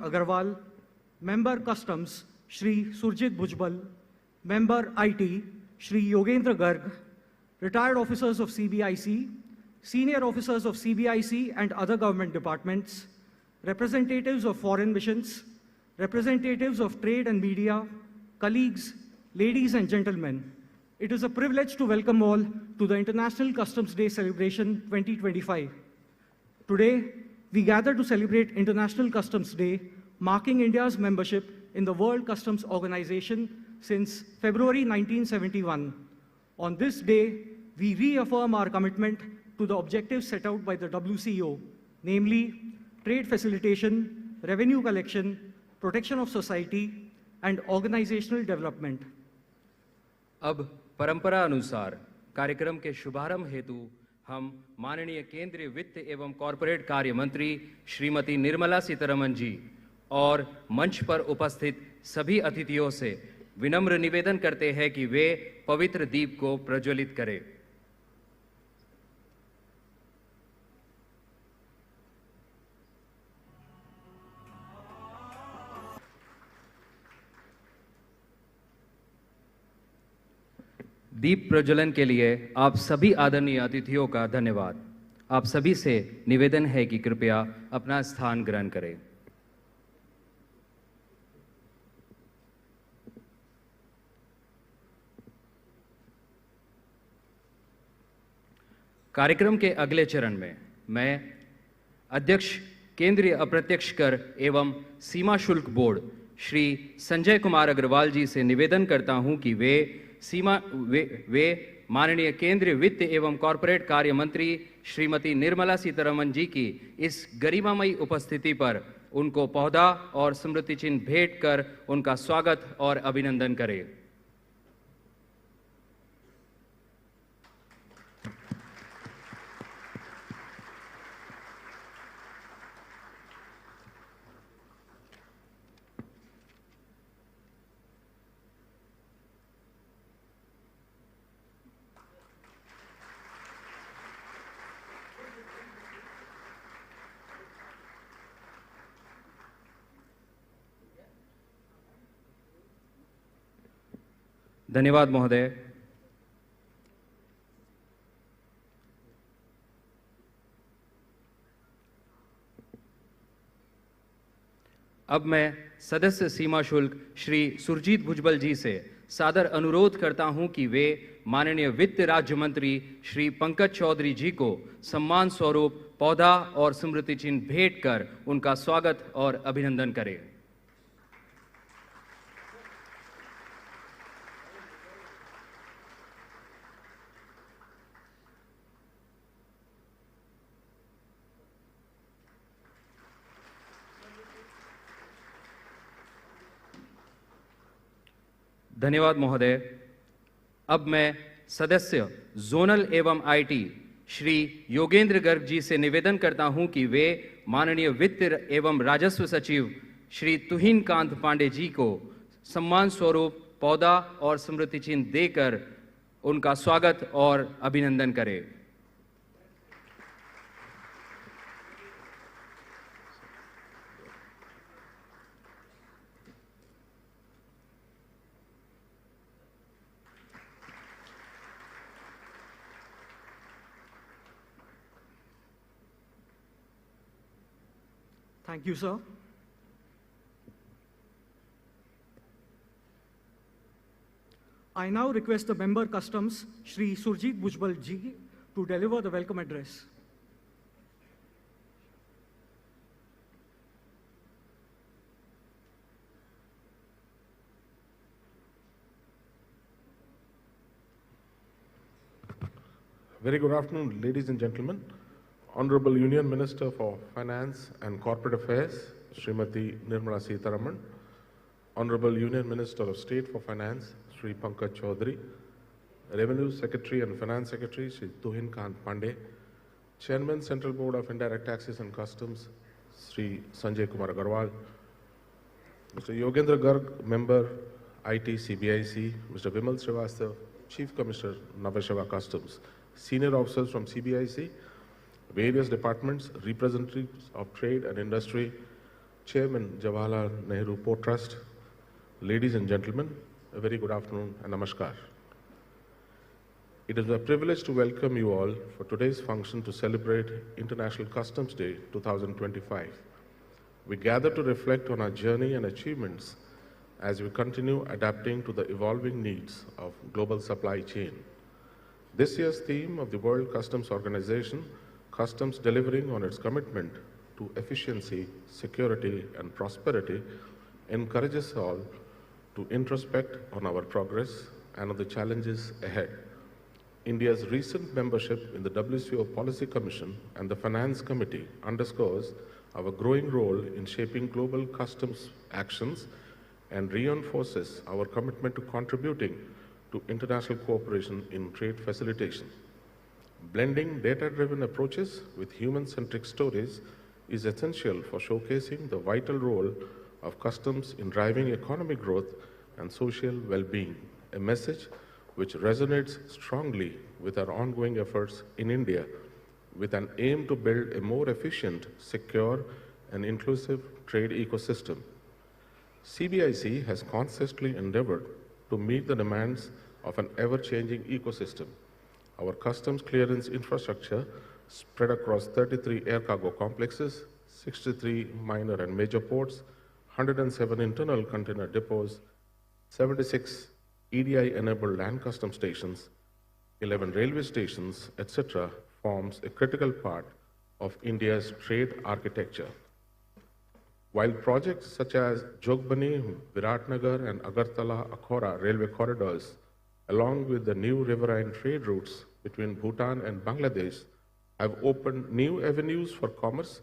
Agarwal, Member Customs, Shri Surjit Bhujbal, Member IT, Shri Yogendra Garg, retired officers of CBIC, senior officers of CBIC and other government departments, representatives of foreign missions, representatives of trade and media, colleagues, ladies and gentlemen. It is a privilege to welcome all to the International Customs Day celebration 2025. Today, we gather to celebrate International Customs Day, marking India's membership in the World Customs Organization since February 1971. On this day, we reaffirm our commitment to the objectives set out by the WCO, namely trade facilitation, revenue collection, protection of society, and organizational development. अब परंपरा अनुसार कार्यक्रम के शुभारंभ हेतु हम माननीय केंद्रीय वित्त एवं कॉरपोरेट कार्य मंत्री श्रीमती निर्मला सीतारमण जी और मंच पर उपस्थित सभी अतिथियों से विनम्र निवेदन करते हैं कि वे पवित्र दीप को प्रज्वलित करें। दीप प्रज्वलन के लिए आप सभी आदरणीय अतिथियों का धन्यवाद। आप सभी से निवेदन है कि कृपया अपना स्थान ग्रहण करें। कार्यक्रम के अगले चरण में मैं अध्यक्ष केंद्रीय अप्रत्यक्ष कर एवं सीमा शुल्क बोर्ड श्री संजय कुमार अग्रवाल जी से निवेदन करता हूं कि वे माननीय केंद्रीय वित्त एवं कॉरपोरेट कार्य मंत्री श्रीमती निर्मला सीतारमण जी की इस गरिमामयी उपस्थिति पर उनको पौधा और स्मृति चिन्ह भेंट कर उनका स्वागत और अभिनंदन करें। धन्यवाद महोदय। अब मैं सदस्य सीमा शुल्क श्री सुरजीत भुजबल जी से सादर अनुरोध करता हूं कि वे माननीय वित्त राज्य मंत्री श्री पंकज चौधरी जी को सम्मान स्वरूप पौधा और स्मृति चिन्ह भेंट कर उनका स्वागत और अभिनंदन करें। धन्यवाद महोदय। अब मैं सदस्य जोनल एवं आईटी श्री योगेंद्र गर्ग जी से निवेदन करता हूं कि वे माननीय वित्त एवं राजस्व सचिव श्री तुहिन कांत पांडे जी को सम्मान स्वरूप पौधा और स्मृति चिन्ह देकर उनका स्वागत और अभिनंदन करें। Thank you, sir. I now request the Member Customs, Shri Surjit Bhujbal ji, to deliver the welcome address. Very good afternoon, ladies and gentlemen. Honorable Union Minister for Finance and Corporate Affairs, Srimati Nirmala Sitharaman, Honorable Union Minister of State for Finance, Sri Pankaj Chaudhary, Revenue Secretary and Finance Secretary, Sri Tuhin Kant Pandey, Chairman, Central Board of Indirect Taxes and Customs, Sri Sanjay Kumar Agarwal, Mr. Yogendra Garg, Member, IT CBIC, Mr. Vimal Srivastav, Chief Commissioner, Navashava Customs, senior officers from CBIC, various departments, representatives of trade and industry, Chairman Jawaharlal Nehru Port Trust, ladies and gentlemen, a very good afternoon and namaskar. It is a privilege to welcome you all for today's function to celebrate International Customs Day 2025. We gather to reflect on our journey and achievements as we continue adapting to the evolving needs of global supply chain. This year's theme of the World Customs Organization, Customs Delivering on its Commitment to Efficiency, Security, and Prosperity, encourages all to introspect on our progress and on the challenges ahead. India's recent membership in the WCO Policy Commission and the Finance Committee underscores our growing role in shaping global customs actions and reinforces our commitment to contributing to international cooperation in trade facilitation. Blending data-driven approaches with human-centric stories is essential for showcasing the vital role of customs in driving economic growth and social well-being, a message which resonates strongly with our ongoing efforts in India with an aim to build a more efficient, secure, and inclusive trade ecosystem. CBIC has consistently endeavored to meet the demands of an ever-changing ecosystem. Our customs clearance infrastructure spread across 33 air cargo complexes, 63 minor and major ports, 107 internal container depots, 76 EDI-enabled land custom stations, 11 railway stations, etc., forms a critical part of India's trade architecture. While projects such as Jogbani, Viratnagar, and Agartala-Akhora railway corridors, along with the new riverine trade routes between Bhutan and Bangladesh, have opened new avenues for commerce,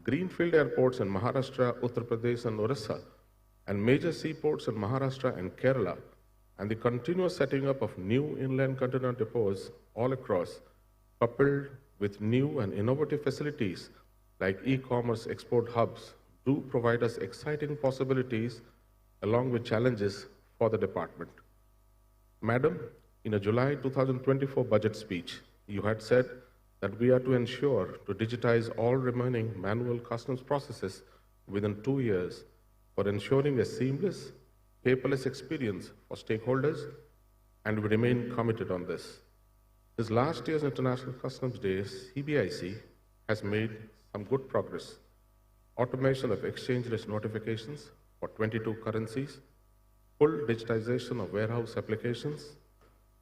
greenfield airports in Maharashtra, Uttar Pradesh, and Orissa, and major seaports in Maharashtra and Kerala, and the continuous setting up of new inland container depots all across, coupled with new and innovative facilities like e-commerce export hubs, do provide us exciting possibilities along with challenges for the department. Madam, in a July 2024 budget speech, you had said that we are to ensure to digitize all remaining manual customs processes within 2 years for ensuring a seamless, paperless experience for stakeholders, and we remain committed on this. This last year's International Customs Day, CBIC has made some good progress. Automation of exchange-less notifications for 22 currencies, full digitization of warehouse applications,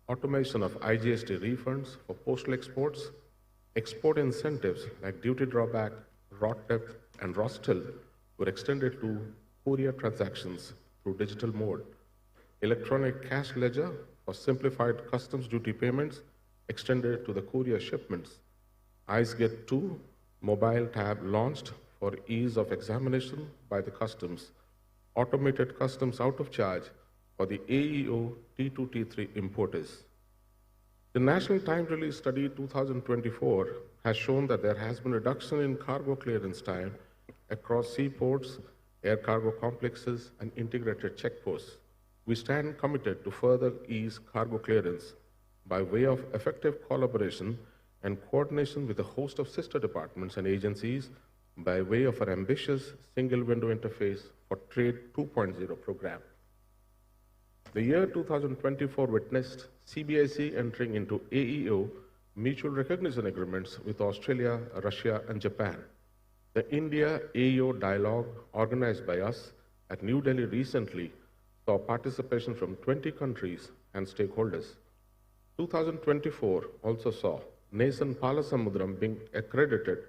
automation of IGST refunds for postal exports, export incentives like duty drawback, ROTTEP, and ROSTIL were extended to courier transactions through digital mode. Electronic cash ledger for simplified customs duty payments extended to the courier shipments. IceGate 2 mobile tab launched for ease of examination by the customs. Automated customs out of charge for the AEO T2, T3 importers. The National Time Release Study 2024 has shown that there has been a reduction in cargo clearance time across seaports, air cargo complexes, and integrated checkposts. We stand committed to further ease cargo clearance by way of effective collaboration and coordination with a host of sister departments and agencies by way of our ambitious single window interface for Trade 2.0 program. The year 2024 witnessed CBIC entering into AEO mutual recognition agreements with Australia, Russia, and Japan. The India-AEO dialogue organized by us at New Delhi recently saw participation from 20 countries and stakeholders. 2024 also saw Nason Palasamudram being accredited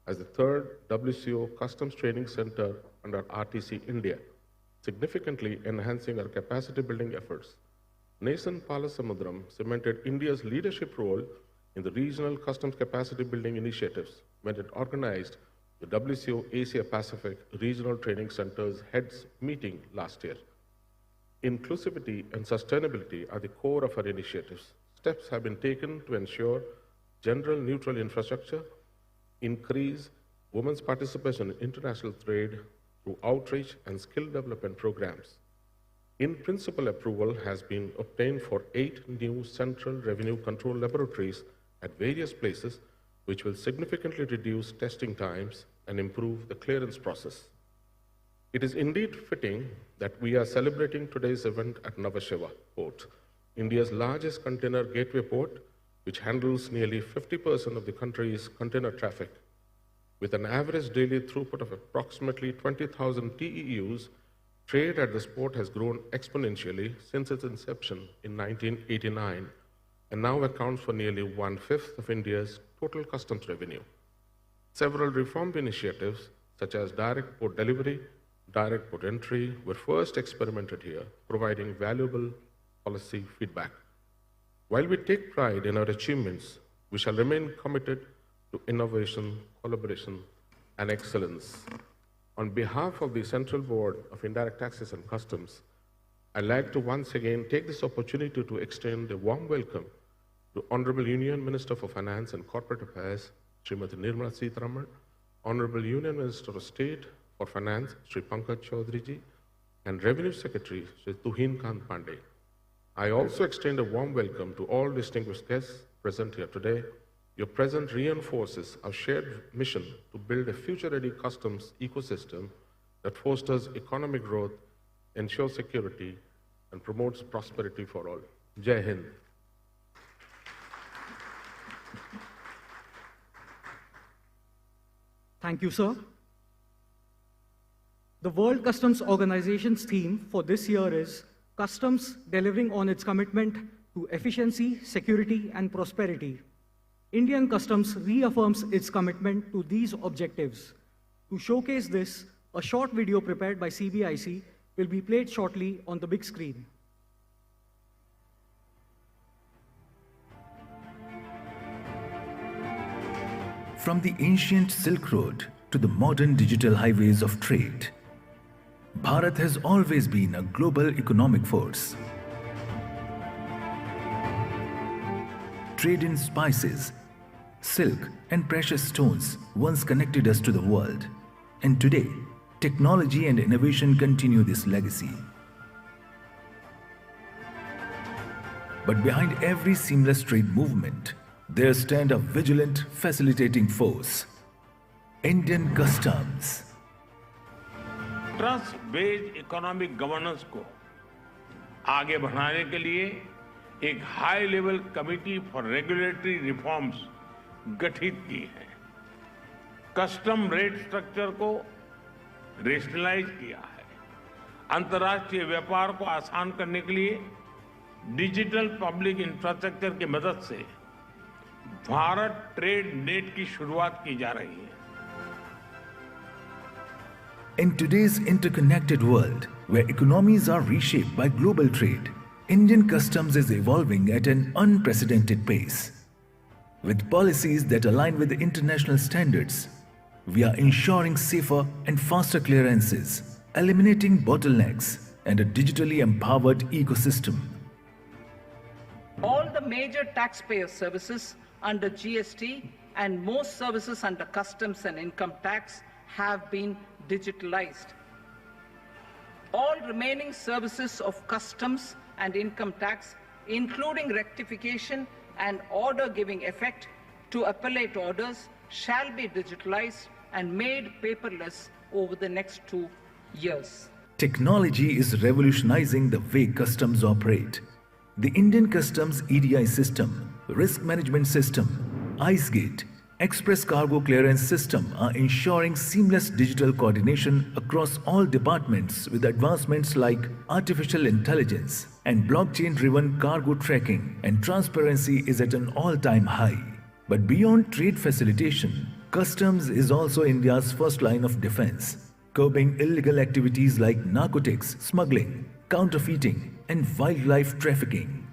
as the third WCO Customs Training Center under RTC India, significantly enhancing our capacity building efforts. Nason Palasamudram cemented India's leadership role in the regional customs capacity building initiatives when it organized the WCO Asia Pacific Regional Training Centers Heads meeting last year. Inclusivity and sustainability are the core of our initiatives. Steps have been taken to ensure general neutral infrastructure, increase women's participation in international trade through outreach and skill development programs. In-principle approval has been obtained for 8 new central revenue control laboratories at various places, which will significantly reduce testing times and improve the clearance process. It is indeed fitting that we are celebrating today's event at Nhava Sheva Port, India's largest container gateway port, which handles nearly 50% of the country's container traffic. With an average daily throughput of approximately 20,000 TEUs, trade at this port has grown exponentially since its inception in 1989 and now accounts for nearly 1/5 of India's total customs revenue. Several reform initiatives, such as direct port delivery, direct port entry, were first experimented here, providing valuable policy feedback. While we take pride in our achievements, we shall remain committed to innovation, collaboration, and excellence. On behalf of the Central Board of Indirect Taxes and Customs, I'd like to once again take this opportunity to extend a warm welcome to Honorable Union Minister for Finance and Corporate Affairs, Srimati Nirmala Sitharaman, Honorable Union Minister of State for Finance, Sri Pankaj Chaudhary ji, and Revenue Secretary, Sri Tuhin Kant Pandey. I also extend a warm welcome to all distinguished guests present here today. Your presence reinforces our shared mission to build a future-ready customs ecosystem that fosters economic growth, ensures security, and promotes prosperity for all. Jai Hind. Thank you, sir. The World Customs Organization's theme for this year is Customs delivering on its commitment to efficiency, security, and prosperity. Indian Customs reaffirms its commitment to these objectives. To showcase this, a short video prepared by CBIC will be played shortly on the big screen. From the ancient Silk Road to the modern digital highways of trade, Bharat has always been a global economic force. Trade in spices, silk, and precious stones once connected us to the world, and today, technology and innovation continue this legacy. But behind every seamless trade movement, there stands a vigilant, facilitating force: Indian Customs. Trust based economic governance को आगे बढ़ाने के लिए एक high level committee for regulatory reforms गठित की है। Custom rate structure को रेशनलाइज किया है। अंतर्राष्ट्रीय व्यापार को आसान करने के लिए डिजिटल पब्लिक इंफ्रास्ट्रक्चर की मदद से भारत ट्रेड नेट की शुरुआत की जा रही है। In today's interconnected world, where economies are reshaped by global trade, Indian Customs is evolving at an unprecedented pace. With policies that align with international standards, we are ensuring safer and faster clearances, eliminating bottlenecks, and a digitally empowered ecosystem. All the major taxpayer services under GST and most services under customs and income tax have been digitalized. All remaining services of customs and income tax, including rectification and order giving effect to appellate orders, shall be digitalized and made paperless over the next 2 years. Technology is revolutionizing the way customs operate. The Indian Customs EDI system, Risk Management System, ICE Gate, Express Cargo Clearance System are ensuring seamless digital coordination across all departments with advancements like artificial intelligence and blockchain-driven cargo tracking, and transparency is at an all-time high. But beyond trade facilitation, customs is also India's first line of defense, curbing illegal activities like narcotics, smuggling, counterfeiting, and wildlife trafficking.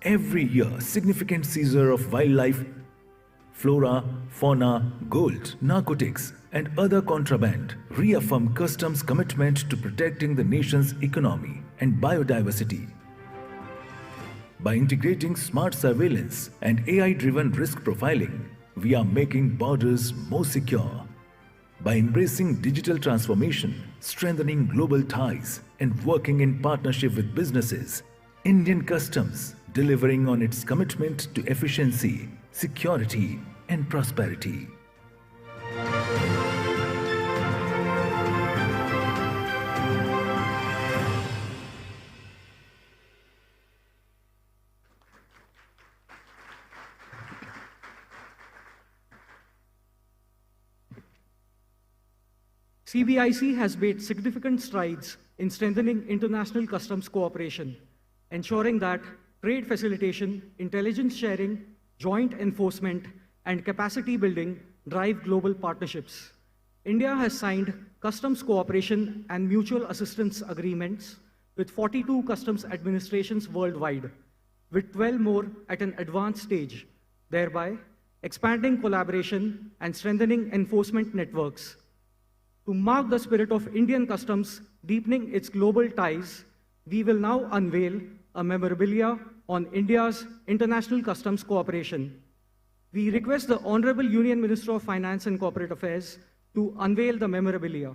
Every year, significant seizure of wildlife, flora, fauna, gold, narcotics, and other contraband reaffirm customs' commitment to protecting the nation's economy and biodiversity. By integrating smart surveillance and AI-driven risk profiling, we are making borders more secure. By embracing digital transformation, strengthening global ties, and working in partnership with businesses, Indian Customs delivering on its commitment to efficiency, security, and prosperity. CBIC has made significant strides in strengthening international customs cooperation, ensuring that trade facilitation, intelligence sharing, joint enforcement, and capacity building drive global partnerships. India has signed customs cooperation and mutual assistance agreements with 42 customs administrations worldwide, with 12 more at an advanced stage, thereby expanding collaboration and strengthening enforcement networks. To mark the spirit of Indian customs deepening its global ties, we will now unveil a memorabilia on India's international customs cooperation. We request the Honorable Union Minister of Finance and Corporate Affairs to unveil the memorabilia.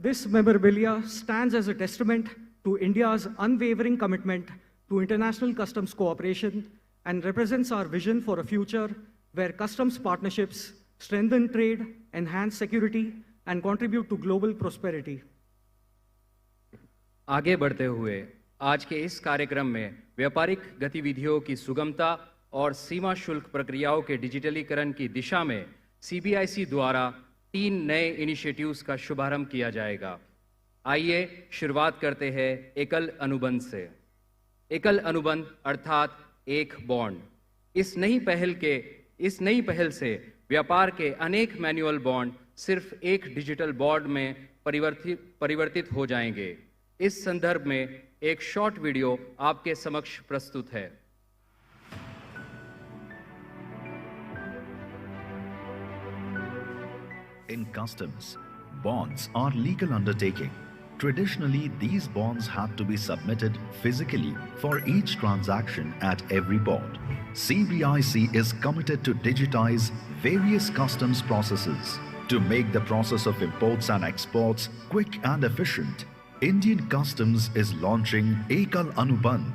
This memorabilia stands as a testament to India's unwavering commitment to international customs cooperation and represents our vision for a future where customs partnerships strengthen trade, enhance security, and contribute to global prosperity. आगे बढ़ते हुए आज के इस कार्यक्रम में व्यापारिक गतिविधियों की सुगमता और सीमा शुल्क प्रक्रियाओं के डिजिटलीकरण की दिशा में सीबीआईसी द्वारा 3 नए इनिशिएटिव्स का शुभारंभ किया जाएगा। आइए शुरुआत करते हैं एकल अनुबंध से। एकल अनुबंध अर्थात एक बॉन्ड। इस नई पहल से व्यापार के अनेक मैनुअल बॉन्ड सिर्फ एक डिजिटल बॉन्ड में परिवर्तित हो जाएंगे। इस संदर्भ में एक शॉर्ट वीडियो आपके समक्ष प्रस्तुत है। In customs, bonds are legal undertaking. Traditionally, these bonds had to be submitted physically for each transaction at every port. CBIC is committed to digitize various customs processes. To make the process of imports and exports quick and efficient, Indian Customs is launching Ekal Anubandh,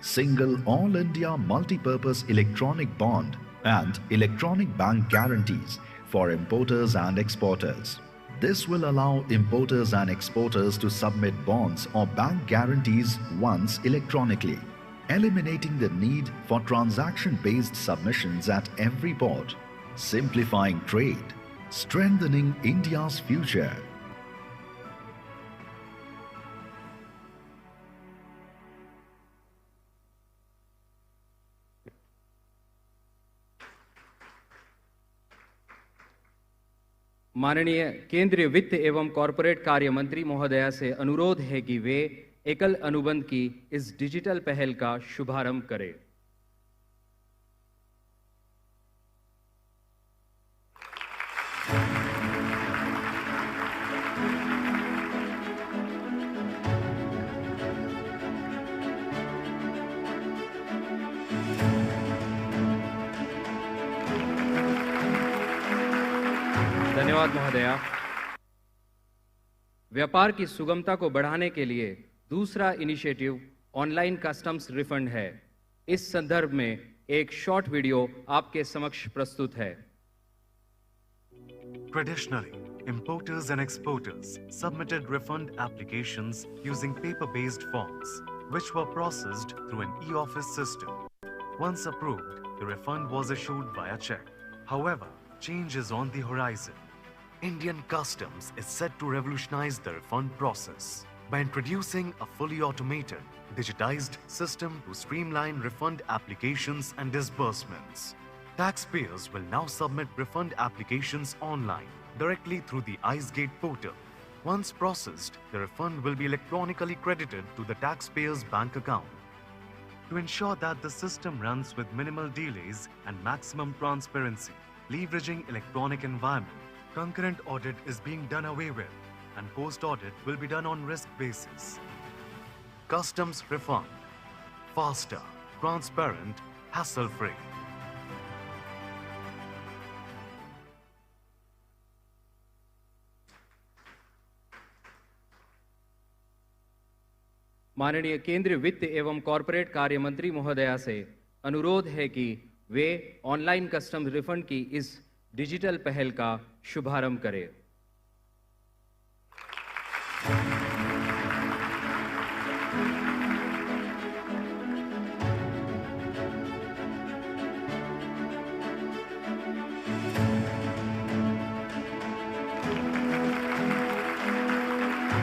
single all-India multi-purpose electronic bond and electronic bank guarantees for importers and exporters. This will allow importers and exporters to submit bonds or bank guarantees once electronically, eliminating the need for transaction-based submissions at every port, simplifying trade, strengthening India's future. माननीय केंद्रीय वित्त एवं corporate कार्य मंत्री महोदया से अनुरोध है कि वे एकल अनुबंध की इस डिजिटल पहल का शुभारंभ करें। धन्यवाद महोदया। व्यापार की सुगमता को बढ़ाने के लिए दूसरा इनिशिएटिव ऑनलाइन कस्टम्स रिफंड है। इस संदर्भ में एक शॉर्ट वीडियो आपके समक्ष प्रस्तुत है। Traditionally, importers and exporters submitted refund applications using paper-based forms, which were processed through an e-office system. Once approved, the refund was issued via check. However, change is on the horizon. Indian Customs is set to revolutionize the refund process by introducing a fully automated, digitized system to streamline refund applications and disbursements. Taxpayers will now submit refund applications online, directly through the IceGate portal. Once processed, the refund will be electronically credited to the taxpayer's bank account. To ensure that the system runs with minimal delays and maximum transparency, leveraging electronic environment, concurrent audit is being done away with. and post-audit will be done on risk basis. Customs refund. Faster, transparent, hassle-free. माननीय केंद्रीय वित्त एवं corporate कार्य मंत्री महोदया से अनुरोध है कि वे ऑनलाइन कस्टम रिफंड की इस डिजिटल पहल का शुभारंभ करें।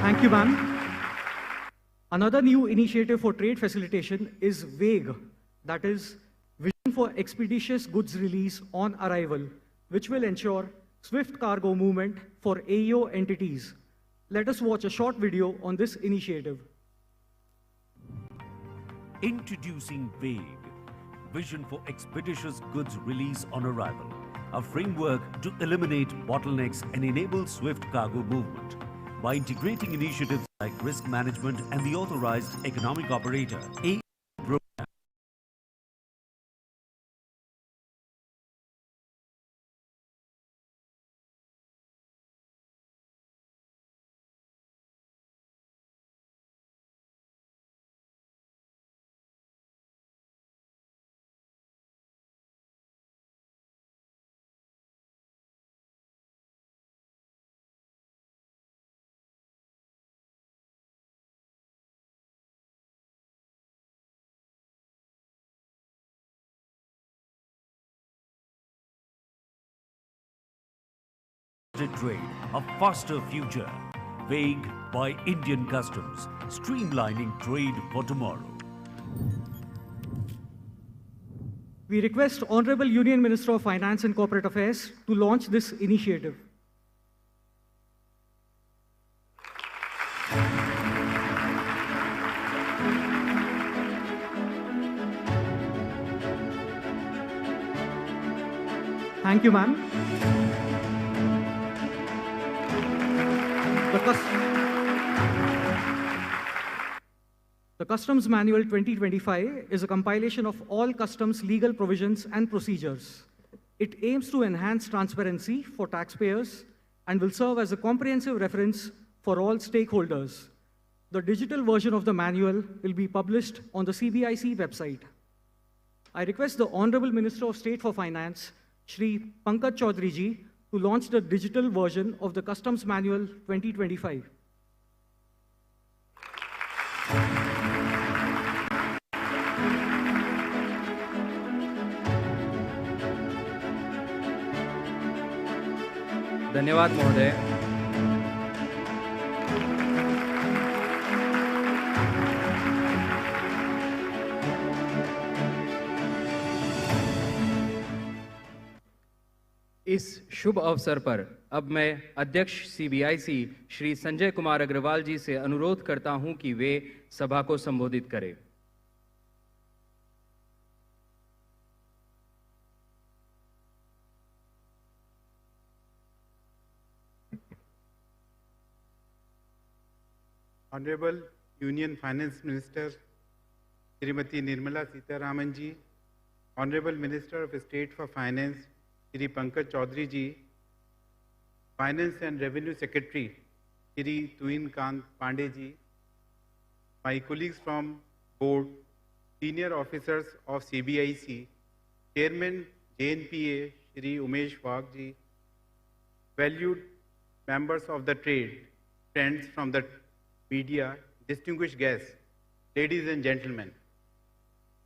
Thank you, ma'am. Another new initiative for trade facilitation is VAGE, that is Vision for Expeditious Goods Release on Arrival, which will ensure swift cargo movement for AEO entities. Let us watch a short video on this initiative. Introducing VAGE, Vision for Expeditious Goods Release on Arrival, a framework to eliminate bottlenecks and enable swift cargo movement. By integrating initiatives like risk management and the authorized economic operator, AEO program. Trade, a faster future. VAGE by Indian Customs, streamlining trade for tomorrow. We request Honorable Union Minister of Finance and Corporate Affairs to launch this initiative. Thank you, ma'am. The Customs Manual 2025 is a compilation of all customs legal provisions and procedures. It aims to enhance transparency for taxpayers and will serve as a comprehensive reference for all stakeholders. The digital version of the manual will be published on the CBIC website. I request the Honorable Minister of State for Finance, Shri Pankaj Chaudhary ji, to launch the digital version of the Customs Manual 2025. धन्यवाद महोदय। इस शुभ अवसर पर अब मैं अध्यक्ष CBIC Shri Sanjay Kumar Agarwal जी से अनुरोध करता हूं कि वे सभा को संबोधित करें। Honorable Union Finance Minister Srimati Nirmala Sitharaman ji, Honorable Minister of State for Finance Shri Pankaj Chaudhary ji, Finance and Revenue Secretary Shri Tuin Kant Pandey ji, my colleagues from board, senior officers of CBIC, Chairman JNPA Shri Umesh Wagh ji, valued members of the trade, friends from the media, distinguished guests, ladies and gentlemen,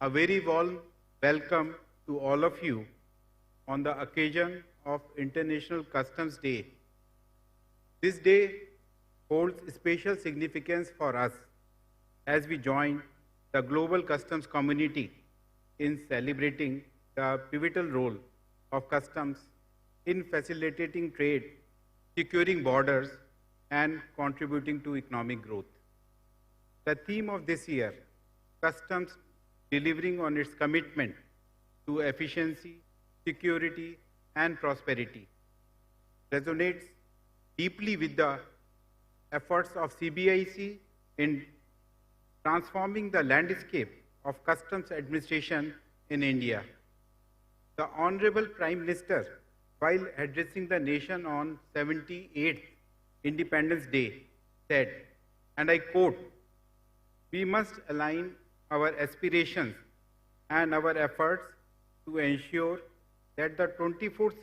a very warm welcome to all of you on the occasion of International Customs Day. This day holds special significance for us as we join the global customs community in celebrating the pivotal role of customs in facilitating trade, securing borders, and contributing to economic growth. The theme of this year, Customs delivering on its commitment to efficiency, security, and prosperity, resonates deeply with the efforts of CBIC in transforming the landscape of customs administration in India. The Honorable Prime Minister, while addressing the nation on 78th Independence Day, said, and I quote, "We must align our aspirations and our efforts to ensure that the 21st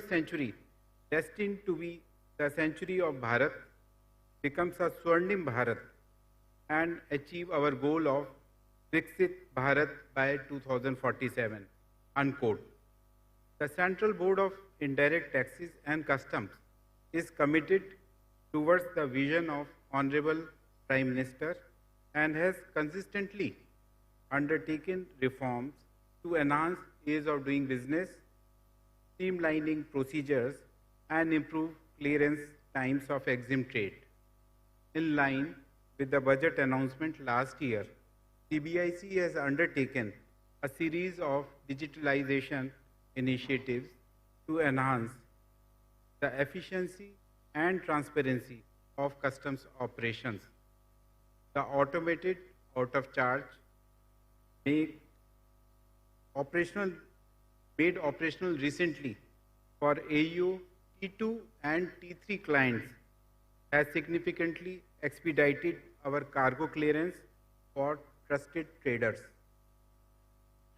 century, destined to be the century of Bharat, becomes a Swarnim Bharat and achieve our goal of Viksit Bharat by 2047, unquote. The Central Board of Indirect Taxes and Customs is committed towards the vision of Honorable Prime Minister and has consistently undertaken reforms to enhance ease of doing business, streamlining procedures, and improve clearance times of exempt trade. In line with the budget announcement last year, CBIC has undertaken a series of digitalization initiatives to enhance the efficiency and transparency of customs operations. The automated out-of-charge made operational recently for AU, T2 and T3 clients has significantly expedited our cargo clearance for trusted traders,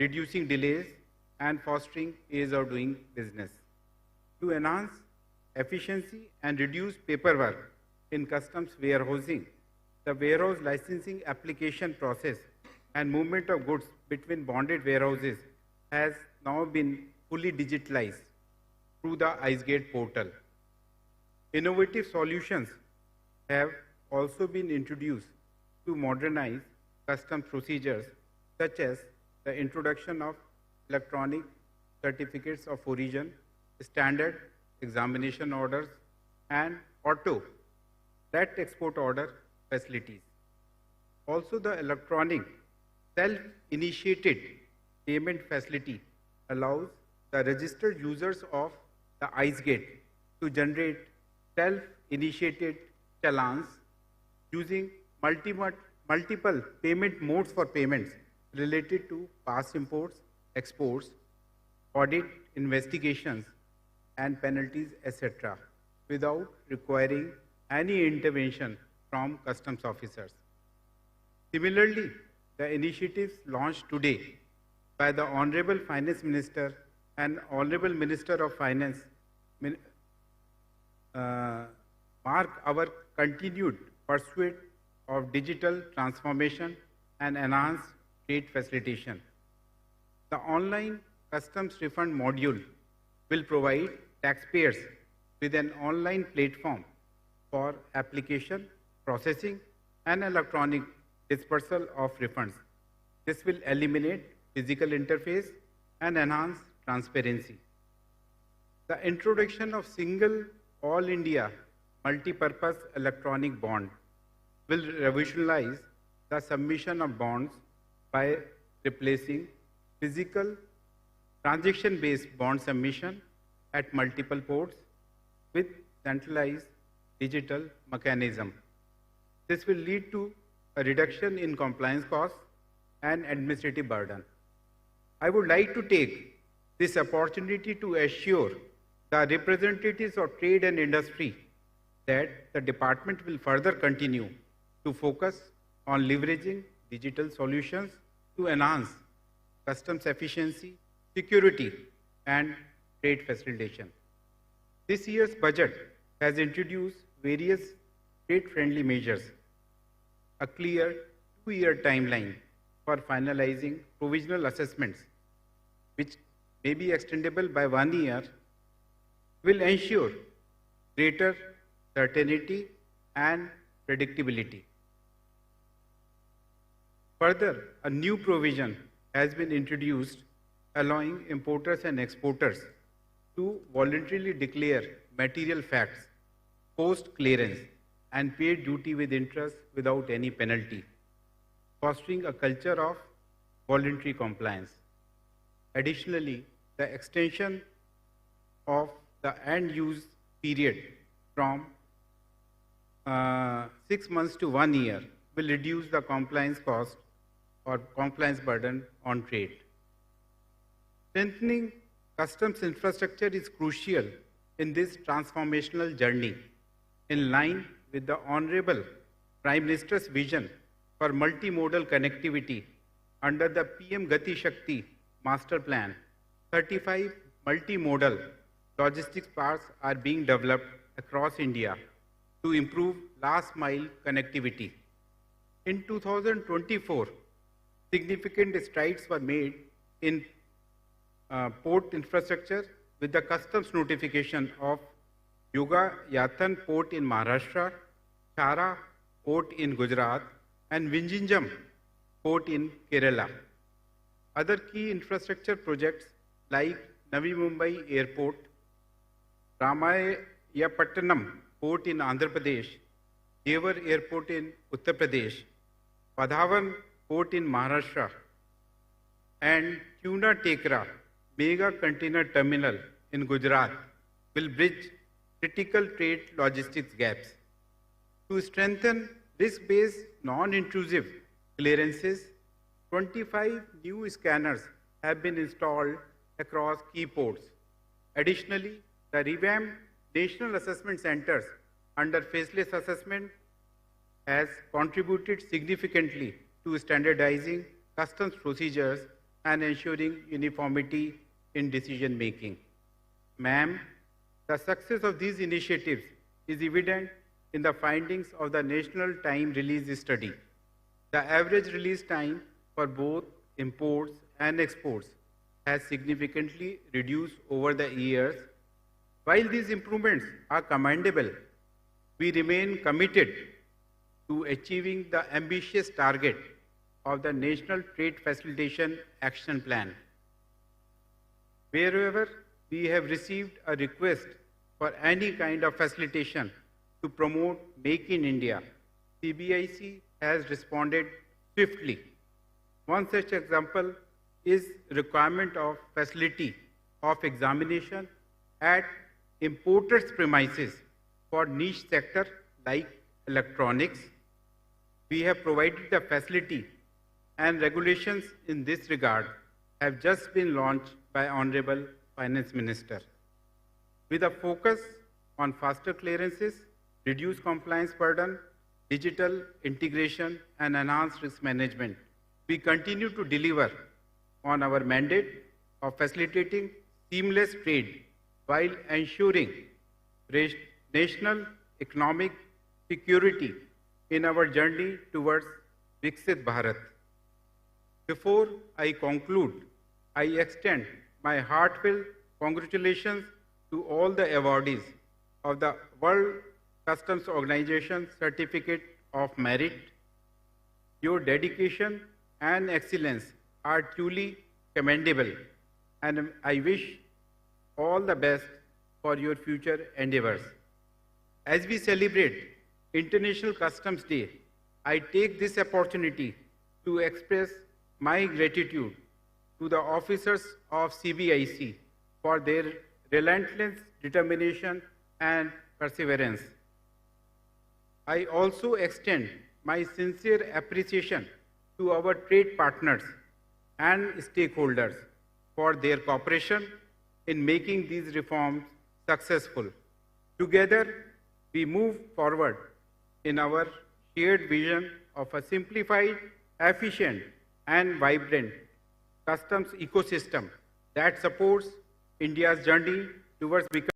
reducing delays and fostering ease of doing business. To enhance efficiency and reduce paperwork in customs warehousing, the warehouse licensing application process and movement of goods between bonded warehouses has now been fully digitalized through the IceGate portal. Innovative solutions have also been introduced to modernize customs procedures, such as the introduction of electronic certificates of origin, standard examination orders, and auto direct export order facilities. Also, the electronic self-initiated payment facility allows the registered users of the IceGate to generate self-initiated challans using multiple payment modes for payments related to past imports, exports, audit investigations, and penalties, etc., without requiring any intervention from customs officers. Similarly, the initiatives launched today by the Honorable Finance Minister and Honorable Minister of Finance mark our continued pursuit of digital transformation and enhanced trade facilitation. The online customs refund module will provide taxpayers with an online platform for application, processing, and electronic dispersal of refunds. This will eliminate physical interface and enhance transparency. The introduction of single all India multi-purpose electronic bond will revolutionize the submission of bonds by replacing physical transaction-based bond submission at multiple ports with centralized digital mechanism. This will lead to a reduction in compliance costs and administrative burden. I would like to take this opportunity to assure the representatives of trade and industry that the department will further continue to focus on leveraging digital solutions to enhance customs efficiency, security, and trade facilitation. This year's budget has introduced various trade-friendly measures, a clear 2-year timeline for finalizing provisional assessments, which may be extendable by 1 year, will ensure greater certainty and predictability. Further, a new provision has been introduced allowing importers and exporters to voluntarily declare material facts post-clearance and pay duty with interest without any penalty, fostering a culture of voluntary compliance. Additionally, the extension of the end-use period from 6 months to 1 year will reduce the compliance cost or compliance burden on trade. Strengthening customs infrastructure is crucial in this transformational journey, in line with the Honorable Prime Minister's vision for multimodal connectivity under the PM Gati Shakti Master Plan. 35 multimodal logistics parks are being developed across India to improve last mile connectivity. In 2024, significant strides were made in port infrastructure with the customs notification of Yogayatan Port in Maharashtra, Chhara Port in Gujarat, and Vizhinjam Port in Kerala. Other key infrastructure projects like Navi Mumbai Airport, Ramayapatnam Port in Andhra Pradesh, Jewar Airport in Uttar Pradesh, Padhavan Port in Maharashtra, and Tuna Tekra Mega Container Terminal in Gujarat will bridge critical trade logistics gaps. To strengthen risk-based, non-intrusive clearances, 25 new scanners have been installed across key ports. Additionally, the revamped national assessment centers under faceless assessment has contributed significantly to standardizing customs procedures and ensuring uniformity in decision making. Ma'am, the success of these initiatives is evident in the findings of the National Time Release Study. The average release time for both imports and exports has significantly reduced over the years. While these improvements are commendable, we remain committed to achieving the ambitious target of the National Trade Facilitation Action Plan. Wherever we have received a request for any kind of facilitation to promote Make in India, CBIC has responded swiftly. One such example is requirement of facility of examination at importers' premises for niche sector like electronics. We have provided the facility, and regulations in this regard have just been launched by Honorable Finance Minister. With a focus on faster clearances, reduced compliance burden, digital integration, and enhanced risk management, we continue to deliver on our mandate of facilitating seamless trade while ensuring national economic security in our journey towards Viksit Bharat. Before I conclude, I extend my heartfelt congratulations to all the awardees of the World Customs Organization Certificate of Merit. Your dedication and excellence are truly commendable, and I wish all the best for your future endeavors. As we celebrate International Customs Day, I take this opportunity to express my gratitude to the officers of CBIC for their relentless determination and perseverance. I also extend my sincere appreciation to our trade partners and stakeholders for their cooperation in making these reforms successful. Together, we move forward in our shared vision of a simplified, efficient, and vibrant customs ecosystem that supports India's journey towards becoming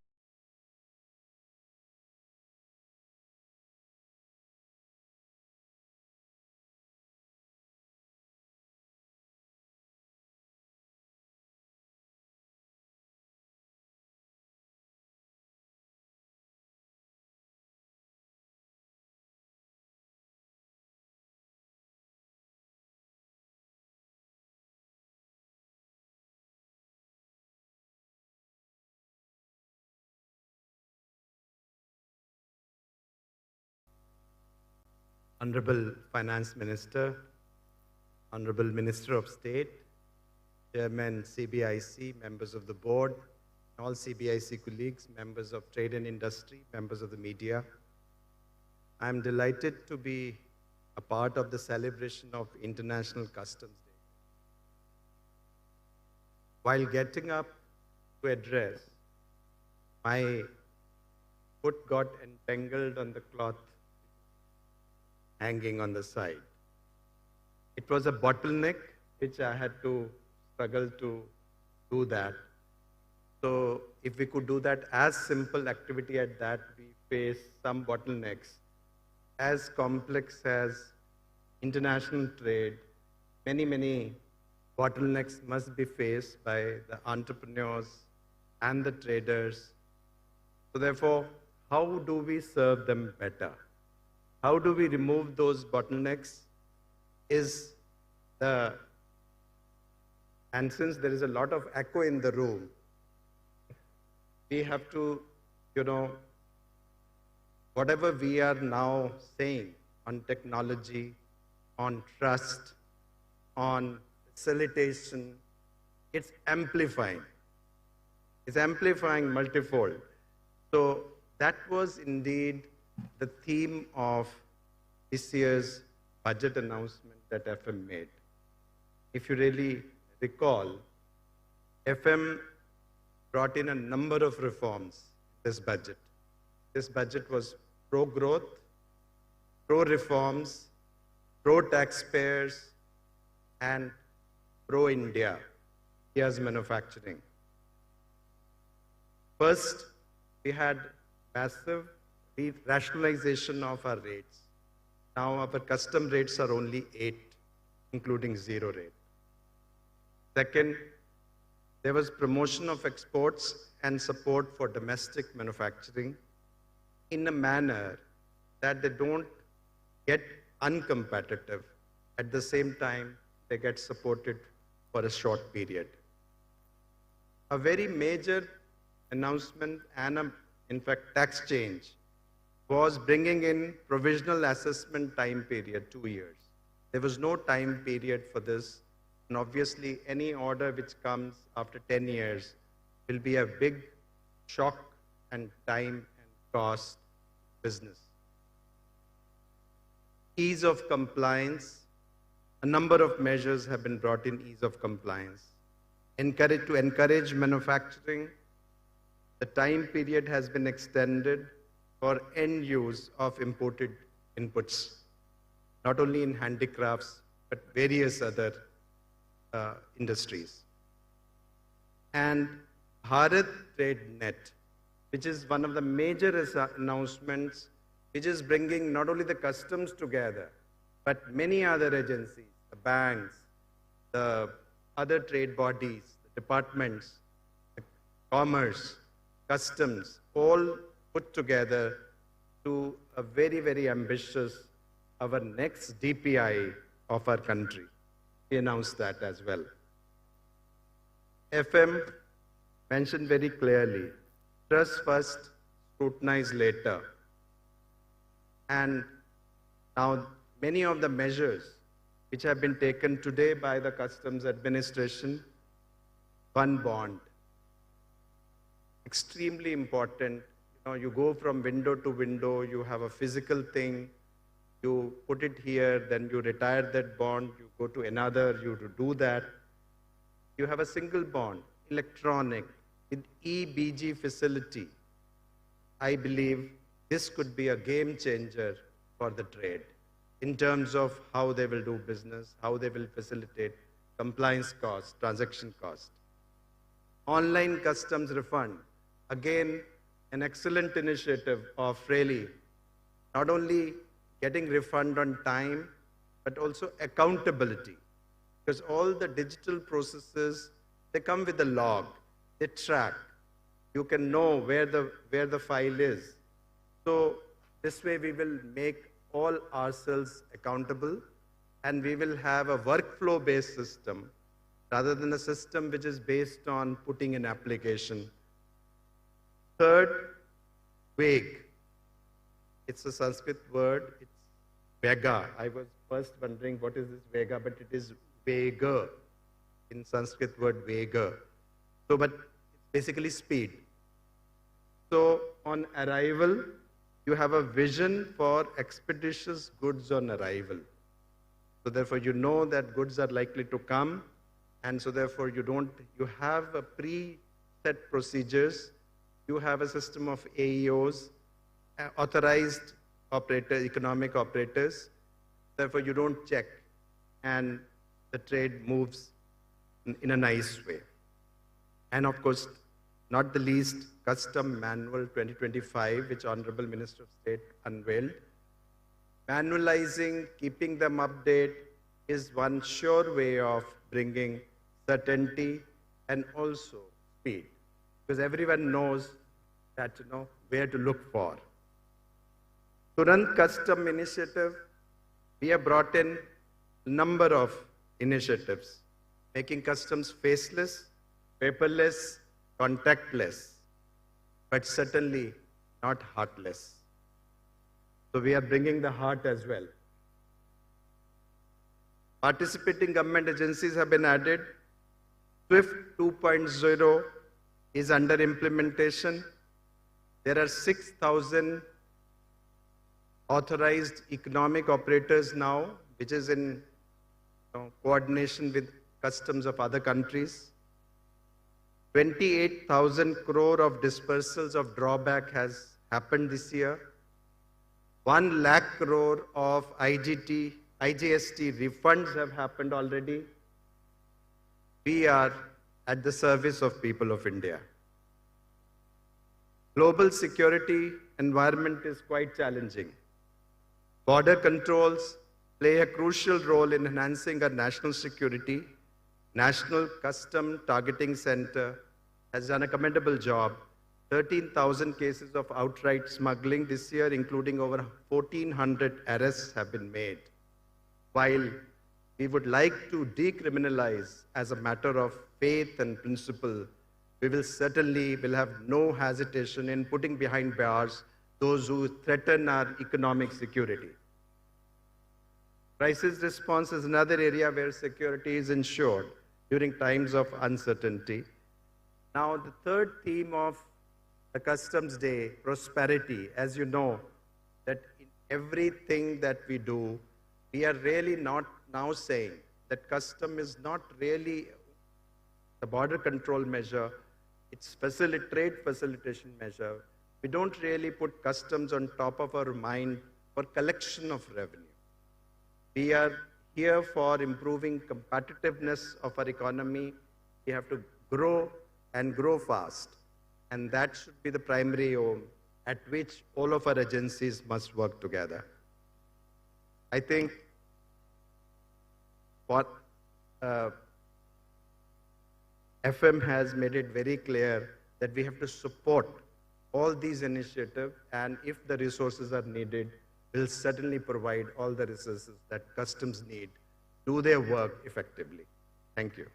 Honorable Finance Minister, Honorable Minister of State, Chairman CBIC, members of the board, all CBIC colleagues, members of trade and industry, members of the media. I'm delighted to be a part of the celebration of International Customs Day. While getting up to address, my foot got entangled on the cloth hanging on the side. It was a bottleneck which I had to struggle to do that. So if we could do that as simple activity at that, we face some bottlenecks. As complex as international trade, many bottlenecks must be faced by the entrepreneurs and the traders. So therefore, how do we serve them better? How do we remove those bottlenecks? And since there is a lot of echo in the room, we have to, whatever we are now saying on technology, on trust, on facilitation, it's amplifying. It's amplifying multifold. So that was indeed the theme of this year's budget announcement that FM made. If you really recall, FM brought in a number of reforms this budget. This budget was pro-growth, pro-reforms, pro-taxpayers, and pro-India, India's manufacturing. First, we had massive rationalization of our rates. Now our custom rates are only 8, including 0 rate. Second, there was promotion of exports and support for domestic manufacturing in a manner that they don't get uncompetitive. At the same time, they get supported for a short period. A very major announcement and in fact tax change was bringing in provisional assessment time period, 2 years. There was no time period for this. And obviously, any order which comes after 10 years will be a big shock and time and cost business. Ease of compliance. A number of measures have been brought in ease of compliance. To encourage manufacturing, the time period has been extended for end use of imported inputs, not only in handicrafts, but various other industries. And Bharat Trade Net, which is one of the major announcements, which is bringing not only the customs together, but many other agencies, the banks, the other trade bodies, the departments, the commerce, customs, all put together to a very ambitious, our next DPI of our country. We announced that as well. FM mentioned very clearly, trust first, scrutinize later. And now many of the measures which have been taken today by the Customs Administration, one bond, extremely important. You go from window to window, you have a physical thing, you put it here, then you retire that bond, you go to another, you do that. You have a single bond, electronic, with EBG facility. I believe this could be a game changer for the trade in terms of how they will do business, how they will facilitate compliance costs, transaction costs. Online customs refund, again, an excellent initiative of really not only getting refund on time, but also accountability. Because all the digital processes, they come with a log, they track. You can know where the file is. So this way we will make all ourselves accountable, and we will have a workflow-based system rather than a system which is based on putting an application. Third, vague. It's a Sanskrit word, it's Vega. I was first wondering what is this Vega, but it is Vega, in Sanskrit word Vega. So, but it's basically speed. So on arrival, you have a vision for expeditious goods on arrival. So therefore, you know that goods are likely to come, and so therefore you have a pre-set procedures, you have a system of AEOs, authorized operators, economic operators, therefore you don't check, and the trade moves in a nice way. And of course, not the least, Custom Manual 2025, which Honorable Minister of State unveiled. Manualizing, keeping them updated is one sure way of bringing certainty and also speed, because everyone knows that, where to look for. To run custom initiative, we have brought in a number of initiatives, making customs faceless, paperless, contactless, but certainly not heartless. So we are bringing the heart as well. Participating government agencies have been added. SWIFT 2.0 is under implementation. There are 6,000 authorized economic operators now, which is in coordination with customs of other countries. 28,000 crore of dispersals of drawback has happened this year. 1 lakh crore of IGST refunds have happened already. We are at the service of people of India. Global security environment is quite challenging. Border controls play a crucial role in enhancing our national security. National Custom Targeting Center has done a commendable job. 13,000 cases of outright smuggling this year, including over 1,400 arrests have been made. While we would like to decriminalize as a matter of faith and principle, we will certainly have no hesitation in putting behind bars those who threaten our economic security. Crisis response is another area where security is ensured during times of uncertainty. Now, the third theme of the Customs Day, prosperity, as you know, that in everything that we do, we are really not now saying that custom is not really the border control measure, it's trade facilitation measure. We don't really put customs on top of our mind for collection of revenue. We are here for improving competitiveness of our economy. We have to grow and grow fast. And that should be the primary aim at which all of our agencies must work together. I think what FM has made it very clear that we have to support all these initiatives, and if the resources are needed, we'll certainly provide all the resources that customs need to do their work effectively. Thank you.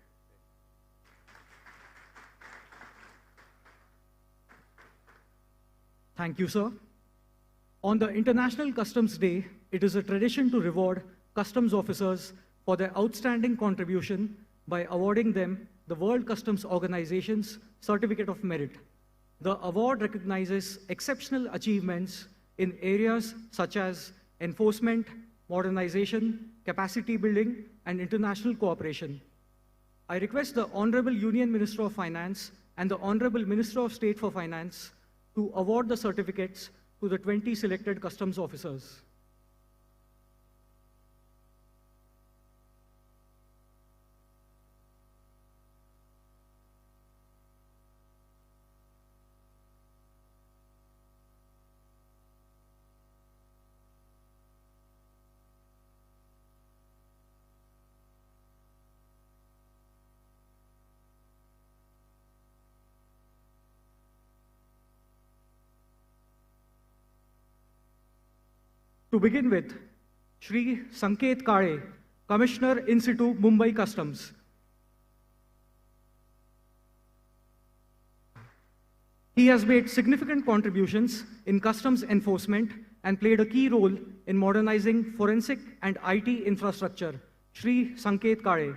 Thank you, sir. On the International Customs Day, it is a tradition to reward customs officers for their outstanding contribution by awarding them the World Customs Organization's Certificate of Merit. The award recognizes exceptional achievements in areas such as enforcement, modernization, capacity building, and international cooperation. I request the Honorable Union Minister of Finance and the Honorable Minister of State for Finance to award the certificates to the 20 selected customs officers. To begin with, Shri Sanket Kale, Commissioner in situ, Mumbai Customs. He has made significant contributions in customs enforcement and played a key role in modernizing forensic and IT infrastructure. Shri Sanket Kale.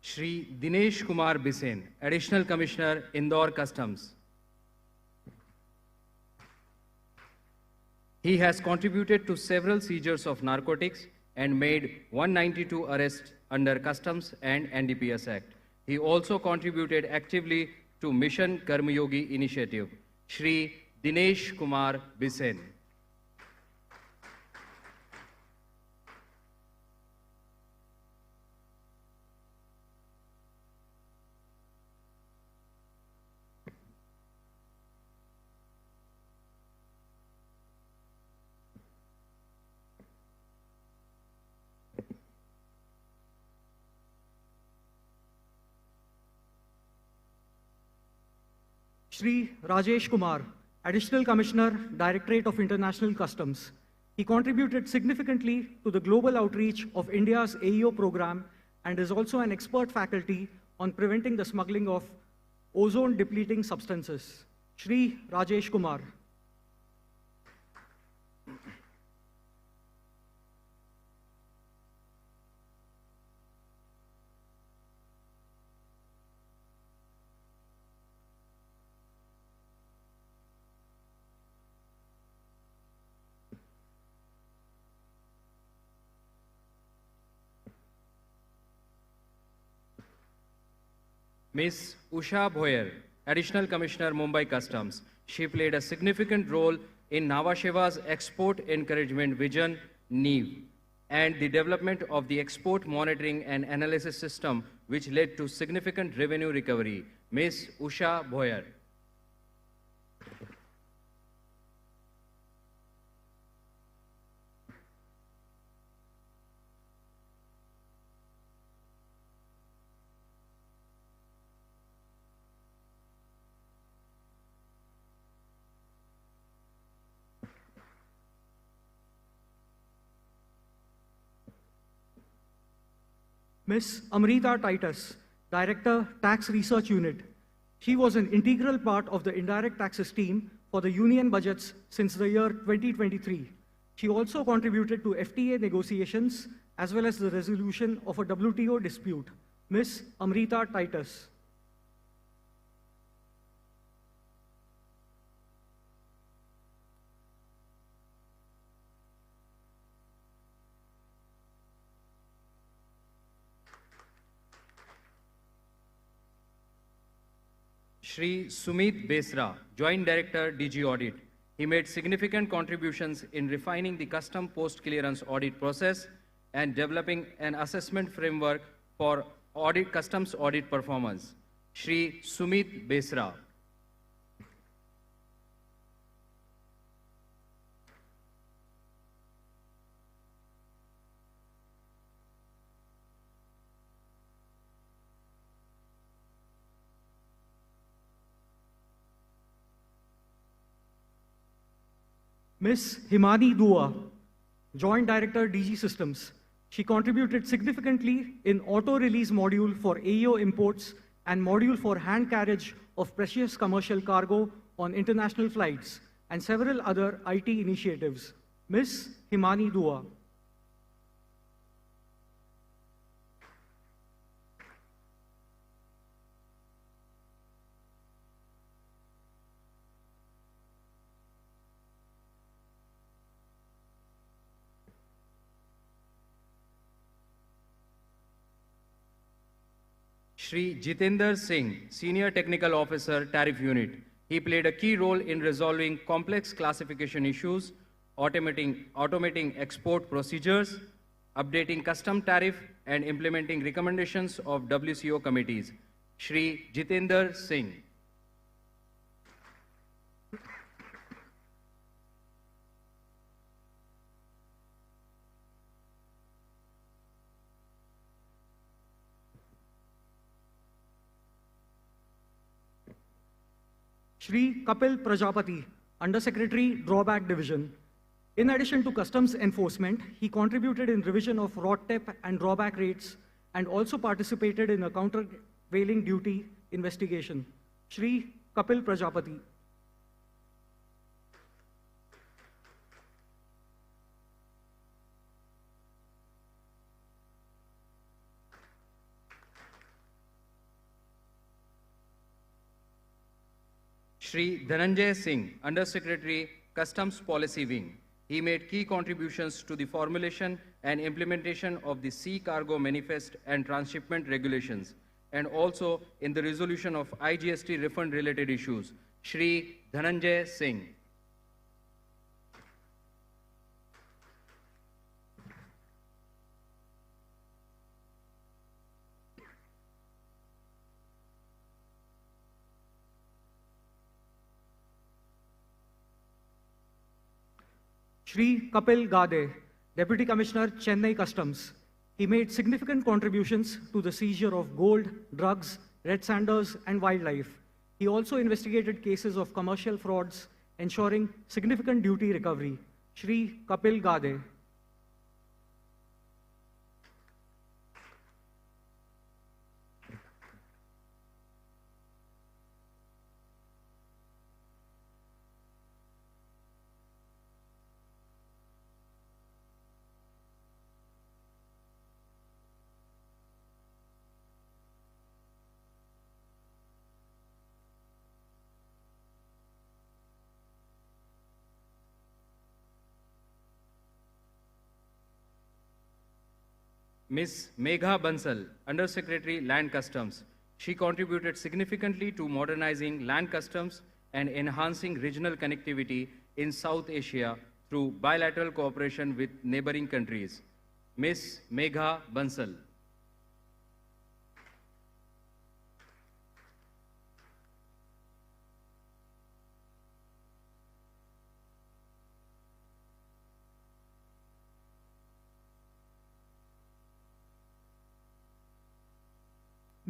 Shri Dinesh Kumar Bisen, Additional Commissioner, Indore Customs. He has contributed to several seizures of narcotics and made 192 arrests under Customs and NDPS Act. He also contributed actively to Mission Karmayogi initiative. Shri Dinesh Kumar Bisen. Shri Rajesh Kumar, Additional Commissioner, Directorate of International Customs. He contributed significantly to the global outreach of India's AEO program and is also an expert faculty on preventing the smuggling of ozone-depleting substances. Shri Rajesh Kumar. Ms. Usha Bhoyer, Additional Commissioner, Mumbai Customs. She played a significant role in Nhava Sheva's Export Encouragement Vision, NEV, and the development of the Export Monitoring and Analysis System, which led to significant revenue recovery. Ms. Usha Bhoyer. Ms. Amrita Titus, Director, Tax Research Unit. She was an integral part of the indirect taxes team for the union budgets since the year 2023. She also contributed to FTA negotiations as well as the resolution of a WTO dispute. Ms. Amrita Titus. Shri Sumit Besra, Joint Director, DG Audit. He made significant contributions in refining the custom post-clearance audit process and developing an assessment framework for customs audit performance. Shri Sumit Besra. Ms. Himani Dua, Joint Director, DG Systems. She contributed significantly in auto-release module for AEO imports and module for hand carriage of precious commercial cargo on international flights and several other IT initiatives. Ms. Himani Dua. Shri Jitender Singh, Senior Technical Officer, Tariff Unit. He played a key role in resolving complex classification issues, automating export procedures, updating custom tariff, and implementing recommendations of WCO committees. Shri Jitender Singh. Shri Kapil Prajapati, Undersecretary, Drawback Division. In addition to customs enforcement, he contributed in revision of RODTEP and drawback rates and also participated in a countervailing duty investigation. Shri Kapil Prajapati. Shri Dhananjay Singh, Under Secretary, Customs Policy Wing. He made key contributions to the formulation and implementation of the Sea Cargo Manifest and Transshipment Regulations, and also in the resolution of IGST refund-related issues. Shri Dhananjay Singh. Shri Kapil Gade, Deputy Commissioner, Chennai Customs. He made significant contributions to the seizure of gold, drugs, red sanders, and wildlife. He also investigated cases of commercial frauds, ensuring significant duty recovery. Shri Kapil Gade. Ms. Megha Bansal, Under Secretary, Land Customs. She contributed significantly to modernizing land customs and enhancing regional connectivity in South Asia through bilateral cooperation with neighboring countries. Ms. Megha Bansal.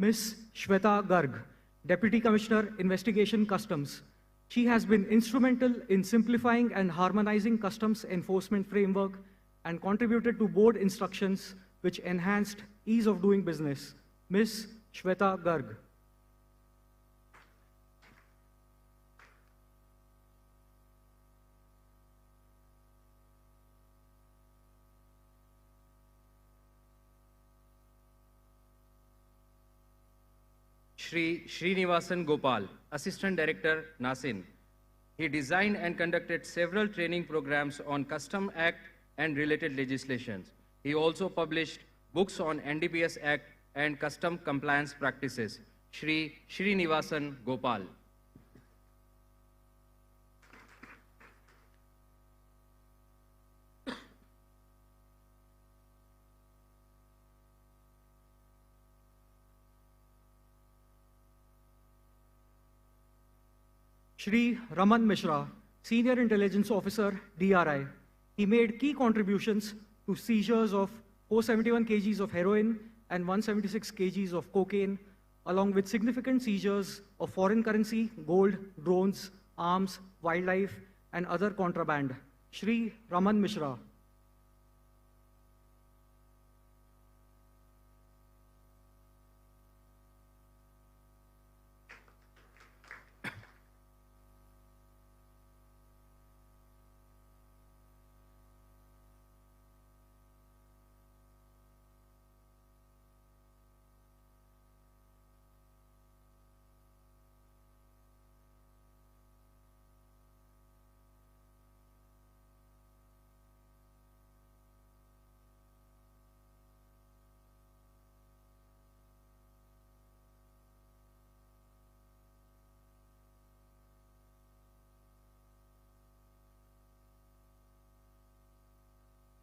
Ms. Shweta Garg, Deputy Commissioner, Investigation Customs. She has been instrumental in simplifying and harmonizing customs enforcement framework and contributed to board instructions which enhanced ease of doing business. Ms. Shweta Garg. Shri Srinivasan Gopal, Assistant Director, NASIN. He designed and conducted several training programs on Custom Act and related legislations. He also published books on NDPS Act and custom compliance practices. Shri Srinivasan Gopal. Shri Raman Mishra, Senior Intelligence Officer, DRI. He made key contributions to seizures of 471 kgs of heroin and 176 kgs of cocaine, along with significant seizures of foreign currency, gold, drones, arms, wildlife, and other contraband. Shri Raman Mishra.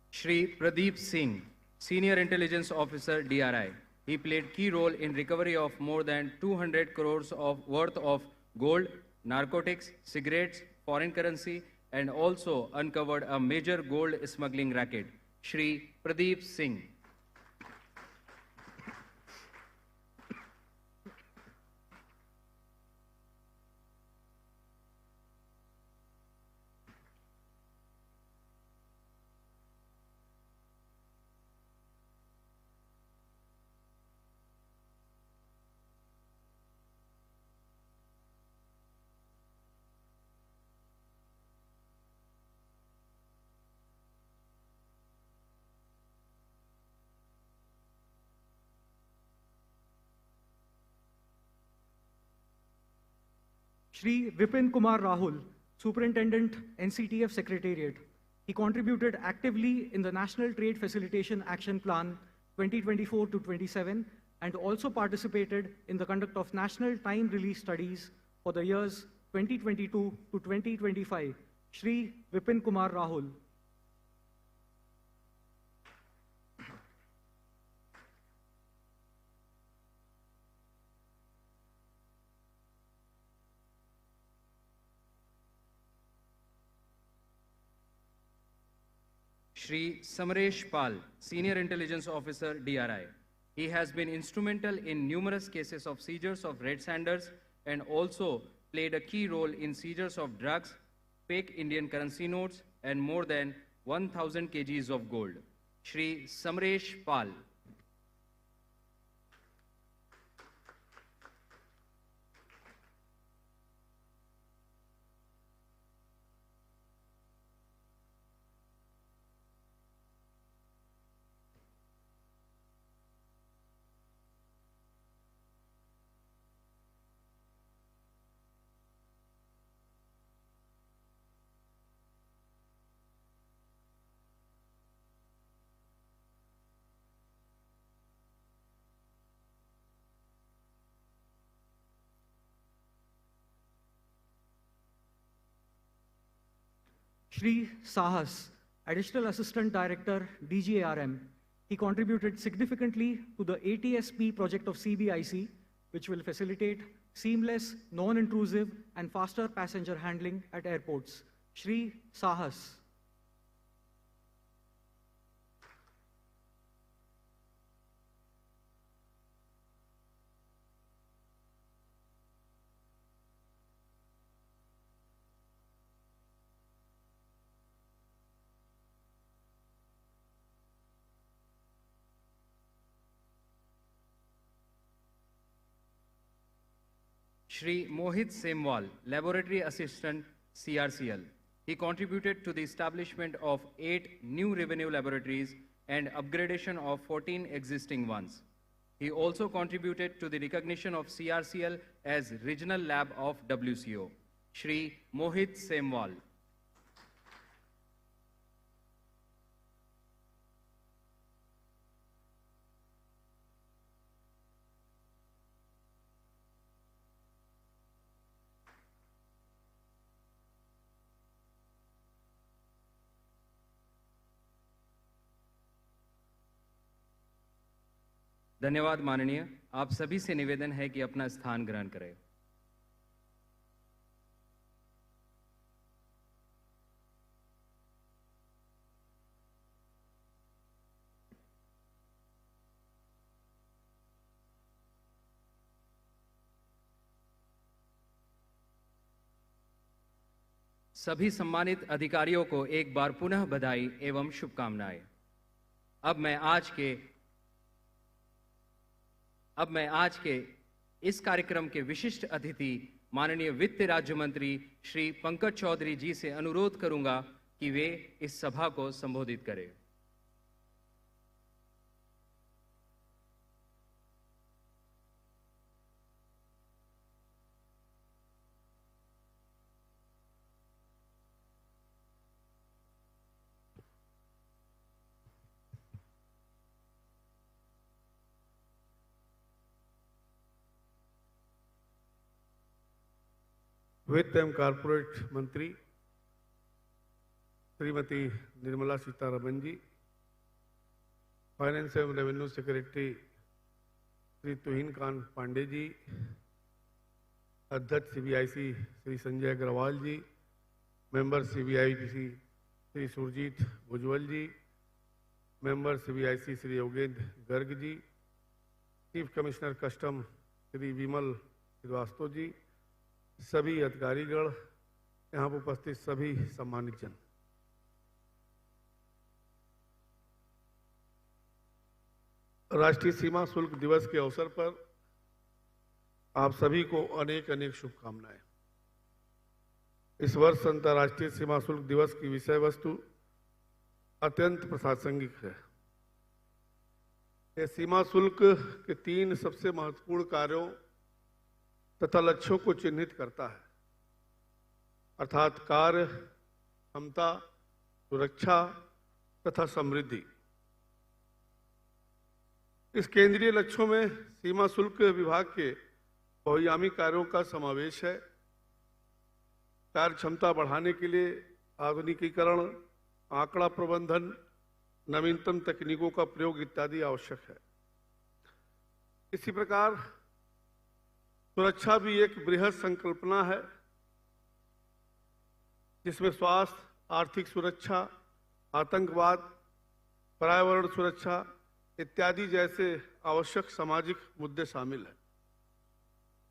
Shri Pradeep Singh, Senior Intelligence Officer, DRI. He played key role in recovery of more than 200 crores worth of gold, narcotics, cigarettes, foreign currency, and also uncovered a major gold smuggling racket. Shri Pradeep Singh. Shri Vipin Kumar Rahul, Superintendent, NCTF Secretariat. He contributed actively in the National Trade Facilitation Action Plan 2024 to 27 and also participated in the conduct of national time release studies for the years 2022 to 2025. Shri Vipin Kumar Rahul. Shri Samaresh Pal, Senior Intelligence Officer, DRI. He has been instrumental in numerous cases of seizures of red sanders and also played a key role in seizures of drugs, fake Indian currency notes, and more than 1,000 kgs of gold. Shri Samaresh Pal. Shri Sahas, Additional Assistant Director, DGARM. He contributed significantly to the ATSP project of CBIC, which will facilitate seamless, non-intrusive, and faster passenger handling at airports. Shri Sahas. Shri Mohit Semwal, Laboratory Assistant, CRCL. He contributed to the establishment of 8 new revenue laboratories and upgradation of 14 existing ones. He also contributed to the recognition of CRCL as Regional Lab of WCO. Shri Mohit Semwal. धन्यवाद माननीय। आप सभी से निवेदन है कि अपना स्थान ग्रहण करें। सभी सम्मानित अधिकारियों को एक बार पुनः बधाई एवं शुभकामनाएं। अब मैं आज के इस कार्यक्रम के विशिष्ट अतिथि माननीय वित्त राज्य मंत्री श्री पंकज चौधरी जी से अनुरोध करूंगा कि वे इस सभा को संबोधित करें। वित्त एवं कारपोरेट मंत्री श्रीमती निर्मला सीतारमण जी, फाइनेंस एवं रेवेन्यू सेक्रेटरी श्री तुहिन कांत पांडे जी, अध्यक्ष सीबीआईसी श्री संजय अग्रवाल जी, मेंबर सीबीआईसी श्री सुरजीत भुजबल जी, member CBIC Shri Yogendra Garg ji, chief commissioner custom Shri विमल श्रीवास्तव जी, सभी अधिकारीगण, यहाँ पर उपस्थित सभी सम्मानित जन, राष्ट्रीय सीमा शुल्क दिवस के अवसर पर आप सभी को अनेक अनेक शुभकामनाएं। इस वर्ष अंतर्राष्ट्रीय सीमा शुल्क दिवस की विषय वस्तु अत्यंत प्रासंगिक है। ये सीमा शुल्क के 3 सबसे महत्वपूर्ण कार्यों तथा लक्ष्यों को चिन्हित करता है। अर्थात कार्य, क्षमता, सुरक्षा तथा समृद्धि। इस केंद्रीय लक्ष्यों में सीमा शुल्क विभाग के बहुआयामी कार्यों का समावेश है। कार्य क्षमता बढ़ाने के लिए आधुनिकीकरण, आंकड़ा प्रबंधन, नवीनतम तकनीकों का प्रयोग इत्यादि आवश्यक है। इसी प्रकार सुरक्षा भी एक बृहद संकल्पना है, जिसमें स्वास्थ्य, आर्थिक सुरक्षा, आतंकवाद, पर्यावरण सुरक्षा इत्यादि जैसे आवश्यक सामाजिक मुद्दे शामिल हैं।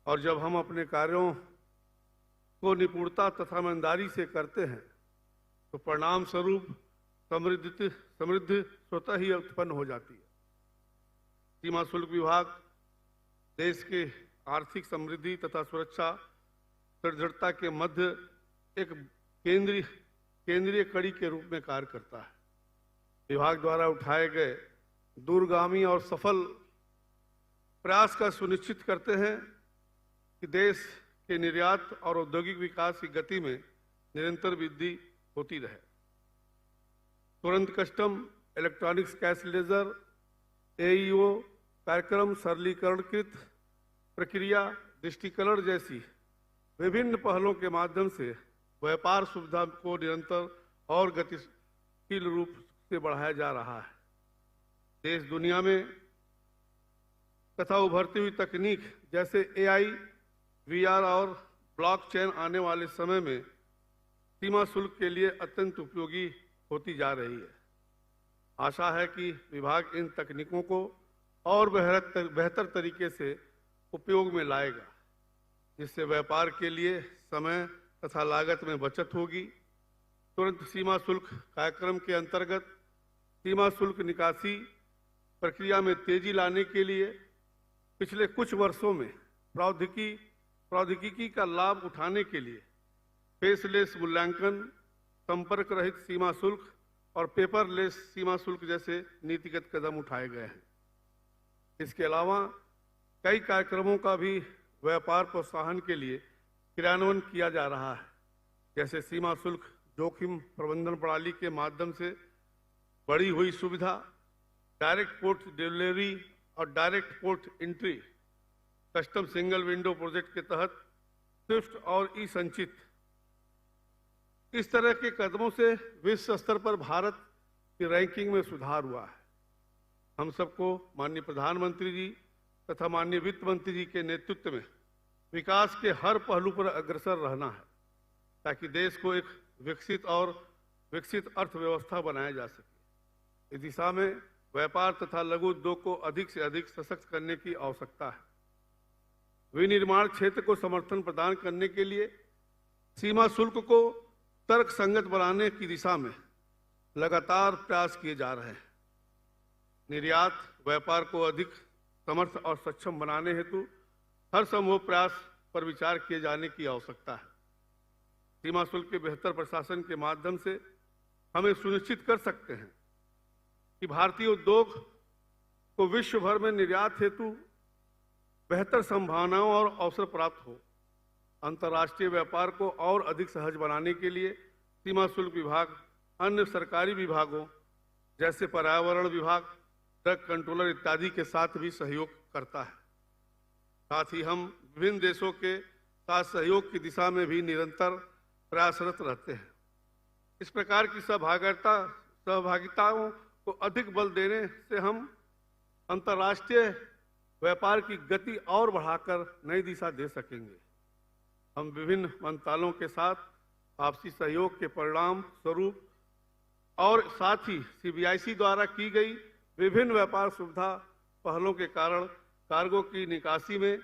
और जब हम अपने कार्यों को निपुणता तथा ईमानदारी से करते हैं तो परिणाम स्वरूप समृद्धि स्वतः ही उत्पन्न हो जाती है। सीमा शुल्क विभाग देश के आर्थिक समृद्धि तथा सुरक्षा दृढ़ता के मध्य एक केंद्रीय कड़ी के रूप में कार्य करता है। विभाग द्वारा उठाए गए दूरगामी और सफल प्रयास का सुनिश्चित करते हैं कि देश के निर्यात और औद्योगिक विकास की गति में निरंतर वृद्धि होती रहे। तुरंत custom, electronics cash ledger, AEO कार्यक्रम, सरलीकरणकृत प्रक्रिया, दृष्टिकरण जैसी विभिन्न पहलों के माध्यम से व्यापार सुविधा को निरंतर और गतिशील रूप से बढ़ाया जा रहा है। देश दुनिया में तथा उभरती हुई तकनीक जैसे एआई, वीआर और ब्लॉकचेन आने वाले समय में सीमा शुल्क के लिए अत्यंत उपयोगी होती जा रही है। आशा है कि विभाग इन तकनीकों को और बेहतर तरीके से उपयोग में लाएगा, जिससे व्यापार के लिए समय तथा लागत में बचत होगी। तुरंत सीमा शुल्क कार्यक्रम के अंतर्गत सीमा शुल्क निकासी प्रक्रिया में तेजी लाने के लिए पिछले कुछ वर्षों में प्रौद्योगिकी का लाभ उठाने के लिए फेसलेस मूल्यांकन, संपर्क रहित सीमा शुल्क और पेपरलेस सीमा शुल्क जैसे नीतिगत कदम उठाए गए हैं। इसके अलावा कई कार्यक्रमों का भी व्यापार प्रोत्साहन के लिए क्रियान्वयन किया जा रहा है, जैसे सीमा शुल्क जोखिम प्रबंधन प्रणाली के माध्यम से बढ़ी हुई सुविधा, डायरेक्ट पोर्ट डिलीवरी और direct port entry, custom single window project के तहत स्विफ्ट और ई संचित। इस तरह के कदमों से विश्व स्तर पर भारत की रैंकिंग में सुधार हुआ है। हम सबको माननीय प्रधानमंत्री जी तथा माननीय वित्त मंत्री जी के नेतृत्व में विकास के हर पहलू पर अग्रसर रहना है, ताकि देश को एक विकसित अर्थव्यवस्था बनाया जा सके। इस दिशा में व्यापार तथा लघु उद्योग को अधिक से अधिक सशक्त करने की आवश्यकता है। विनिर्माण क्षेत्र को समर्थन प्रदान करने के लिए सीमा शुल्क को तर्क संगत बनाने की दिशा में लगातार प्रयास किए जा रहे हैं। निर्यात व्यापार को अधिक समर्थ और सक्षम बनाने हेतु हर संभव प्रयास पर विचार किए जाने की आवश्यकता है। सीमा शुल्क के बेहतर प्रशासन के माध्यम से हम सुनिश्चित कर सकते हैं कि भारतीय उद्योग को विश्व भर में निर्यात हेतु बेहतर संभावनाओं और अवसर प्राप्त हो। अंतर्राष्ट्रीय व्यापार को और अधिक सहज बनाने के लिए सीमा शुल्क विभाग अन्य सरकारी विभागों जैसे पर्यावरण विभाग, ड्रग कंट्रोलर इत्यादि के साथ भी सहयोग करता है। साथ ही हम विभिन्न देशों के साथ सहयोग की दिशा में भी निरंतर प्रयासरत रहते हैं। इस प्रकार की सहभागिताओं को अधिक बल देने से हम अंतर्राष्ट्रीय व्यापार की गति और बढ़ाकर नई दिशा दे सकेंगे। हम विभिन्न मंत्रालयों के साथ आपसी सहयोग के परिणाम स्वरूप और साथ ही सीबीआईसी द्वारा की गई विभिन्न व्यापार सुविधा पहलों के कारण कार्गो की निकासी में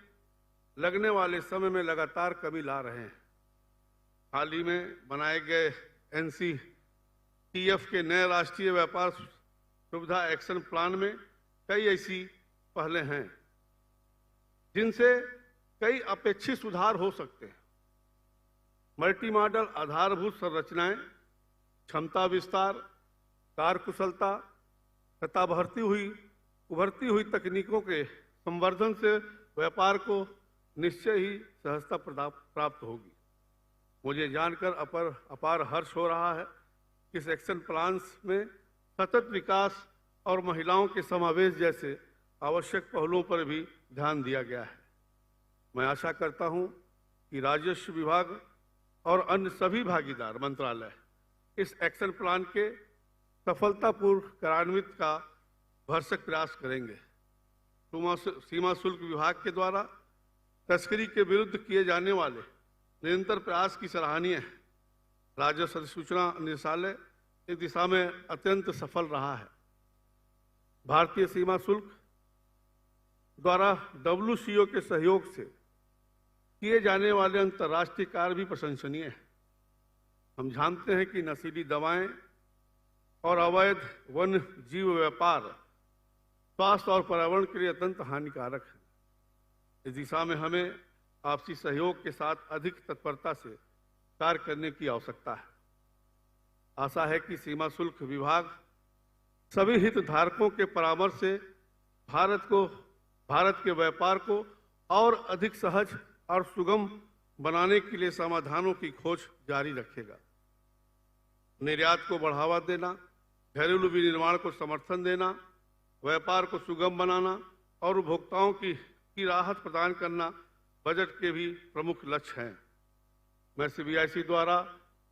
लगने वाले समय में लगातार कमी ला रहे हैं। हाल ही में बनाए गए NCTF के नए राष्ट्रीय व्यापार सुविधा एक्शन प्लान में कई ऐसी पहलें हैं जिनसे कई अपेक्षित सुधार हो सकते हैं। मल्टी मॉडल आधारभूत संरचनाएं, क्षमता विस्तार, कार्यकुशलता तथा उभरती हुई तकनीकों के संवर्धन से व्यापार को निश्चय ही सहजता प्राप्त होगी। मुझे जानकर अपार हर्ष हो रहा है कि इस एक्शन प्लान्स में सतत विकास और महिलाओं के समावेश जैसे आवश्यक पहलुओं पर भी ध्यान दिया गया है। मैं आशा करता हूं कि राजस्व विभाग और अन्य सभी भागीदार मंत्रालय इस एक्शन प्लान के सफलतापूर्व कार्यान्वित का भरसक प्रयास करेंगे। सीमा शुल्क विभाग के द्वारा तस्करी के विरुद्ध किए जाने वाले निरंतर प्रयास की सराहनीय है। राजस्व सूचना निदेशालय इस दिशा में अत्यंत सफल रहा है। भारतीय सीमा शुल्क द्वारा WCO के सहयोग से किए जाने वाले अंतर्राष्ट्रीय कार्य भी प्रशंसनीय है। हम जानते हैं कि नशीली दवाएं और अवैध वन्य जीव व्यापार स्वास्थ्य और पर्यावरण के लिए अत्यंत हानिकारक है। इस दिशा में हमें आपसी सहयोग के साथ अधिक तत्परता से कार्य करने की आवश्यकता है। आशा है कि सीमा शुल्क विभाग सभी हितधारकों के परामर्श से भारत के व्यापार को और अधिक सहज और सुगम बनाने के लिए समाधानों की खोज जारी रखेगा। निर्यात को बढ़ावा देना, घरेलू विनिर्माण को समर्थन देना, व्यापार को सुगम बनाना और उपभोक्ताओं की राहत प्रदान करना बजट के भी प्रमुख लक्ष्य हैं। मैं CBIC द्वारा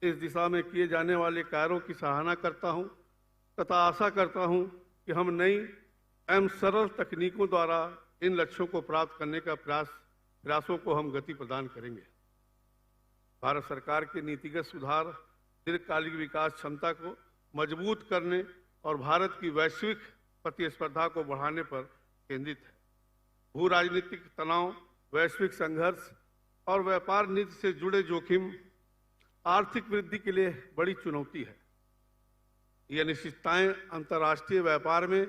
इस दिशा में किए जाने वाले कार्यों की सराहना करता हूं तथा आशा करता हूं कि हम नई एवं सरल तकनीकों द्वारा इन लक्ष्यों को प्राप्त करने का प्रयासों को हम गति प्रदान करेंगे। भारत सरकार के नीतिगत सुधार दीर्घकालिक विकास क्षमता को मजबूत करने और भारत की वैश्विक प्रतिस्पर्धा को बढ़ाने पर केंद्रित है। भू राजनीतिक तनाव, वैश्विक संघर्ष और व्यापार नीति से जुड़े जोखिम आर्थिक वृद्धि के लिए बड़ी चुनौती है। ये अनिश्चितताएं अंतर्राष्ट्रीय व्यापार में